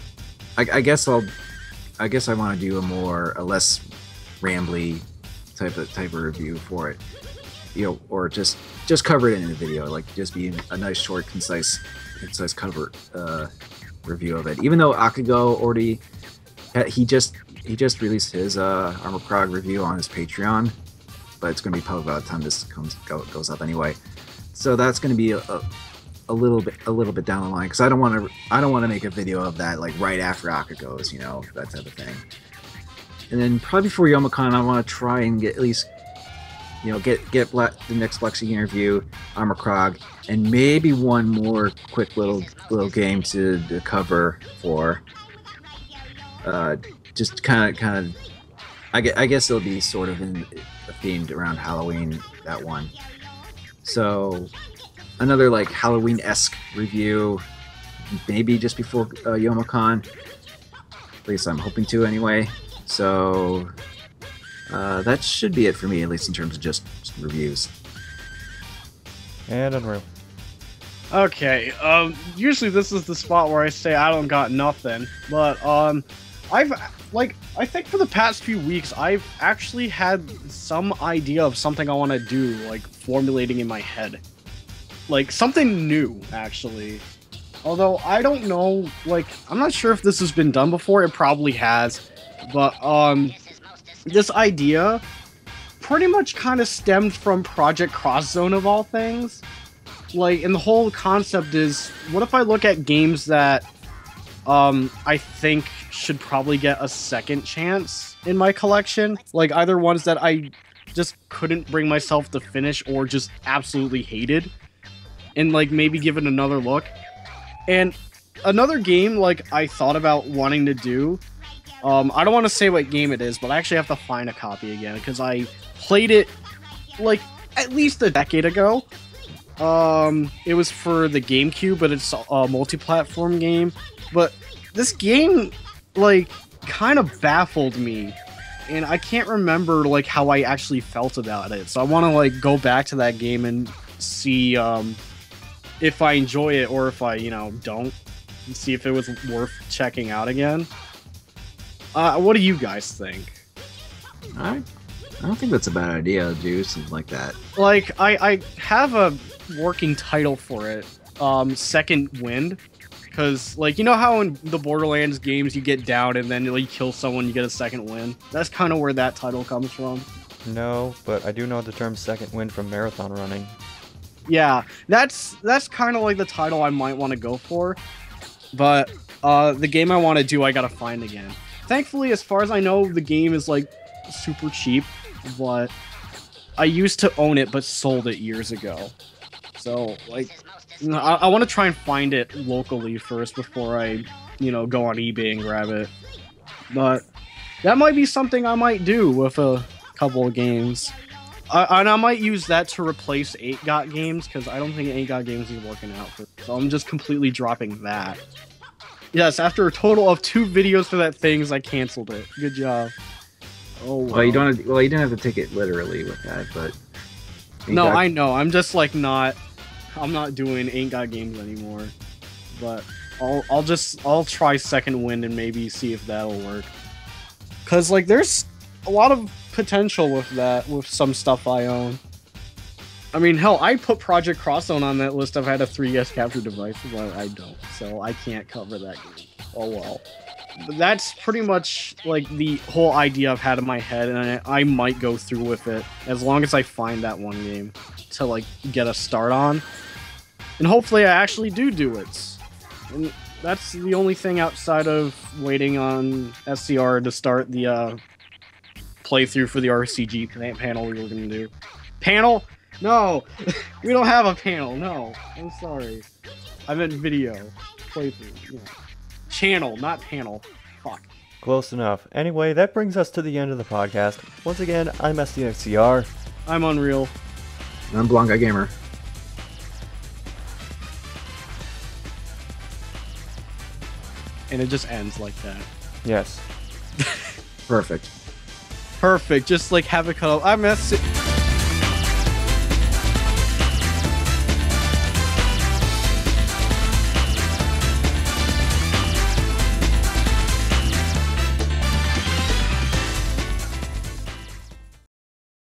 guess I want to do a less rambly type of review for it, you know, or just cover it in a video, like just be a nice short concise cover review of it. Even though Akago already he just released his Armikrog review on his Patreon, but it's going to be public by the time this goes up anyway. So that's going to be a little bit down the line, because I don't want to make a video of that like right after Akago's, you know, that type of thing. And then probably before Youmacon, I want to try and get at least, you know, get the next Black Sheep review, Armikrog, and maybe one more quick little game to cover for. Just kind of, I guess it'll be sort of themed around Halloween, that one. So another like Halloween-esque review, maybe just before Youmacon. At least I'm hoping to anyway. So that should be it for me, at least in terms of just reviews. And Unreal. Okay, usually this is the spot where I say I don't got nothing, but I think for the past few weeks, I've actually had some idea of something I want to do, like, formulating in my head. Like, something new, actually. Although, I don't know, like, I'm not sure if this has been done before, it probably has, but, this idea pretty much kind of stemmed from Project Cross Zone of all things. Like, and the whole concept is, what if I look at games that I think should probably get a second chance in my collection? Like, either ones that I just couldn't bring myself to finish or just absolutely hated, and like maybe give it another look. And another game like I thought about wanting to do, I don't want to say what game it is, but I actually have to find a copy again because I played it like at least a decade ago. It was for the GameCube, but it's a multi-platform game. But this game like kind of baffled me, and I can't remember like how I actually felt about it. So I want to like go back to that game and see if I enjoy it or if I, don't, and see if it was worth checking out again. What do you guys think? I don't think that's a bad idea to do something like that. Like, I have a working title for it, Second Wind, because, like, you know how in the Borderlands games you get down and then you kill someone, you get a second win? That's kind of where that title comes from. No, but I do know the term second wind from marathon running. Yeah, that's kind of like the title I might want to go for, but the game I want to do, I gotta find again. Thankfully, as far as I know, the game is like super cheap, but I used to own it but sold it years ago. So, like, I want to try and find it locally first before I, go on eBay and grab it. But that might be something I might do with a couple of games. And I might use that to replace 8GOT games, because I don't think 8GOT games is working out for me. So I'm just completely dropping that. Yes, after a total of 2 videos for that things, I canceled it. Good job. Oh, wow. Well, you didn't have to take it literally with that, but... No, I know. I'm just like I'm not doing 8GOT games anymore. But I'll try Second Wind and maybe see if that'll work. Cause like there's a lot of potential with that, with some stuff I own. I mean, hell, I put Project Cross Zone on that list. I've had a 3DS capture device, but I don't, so I can't cover that game. Oh well. But that's pretty much like the whole idea I've had in my head, and I might go through with it as long as I find that one game to like get a start on, and hopefully I actually do it. And that's the only thing outside of waiting on SCR to start the playthrough for the RCG panel we were gonna do. Panel? No, we don't have a panel. No, I'm sorry. I meant video playthrough. Yeah. Channel, not panel. Fuck. Close enough. Anyway, that brings us to the end of the podcast. Once again, I'm SDXCR. I'm Unreal. And I'm Blanca Gamer. And it just ends like that. Yes. Perfect. Perfect. Just like have it cut off. I'm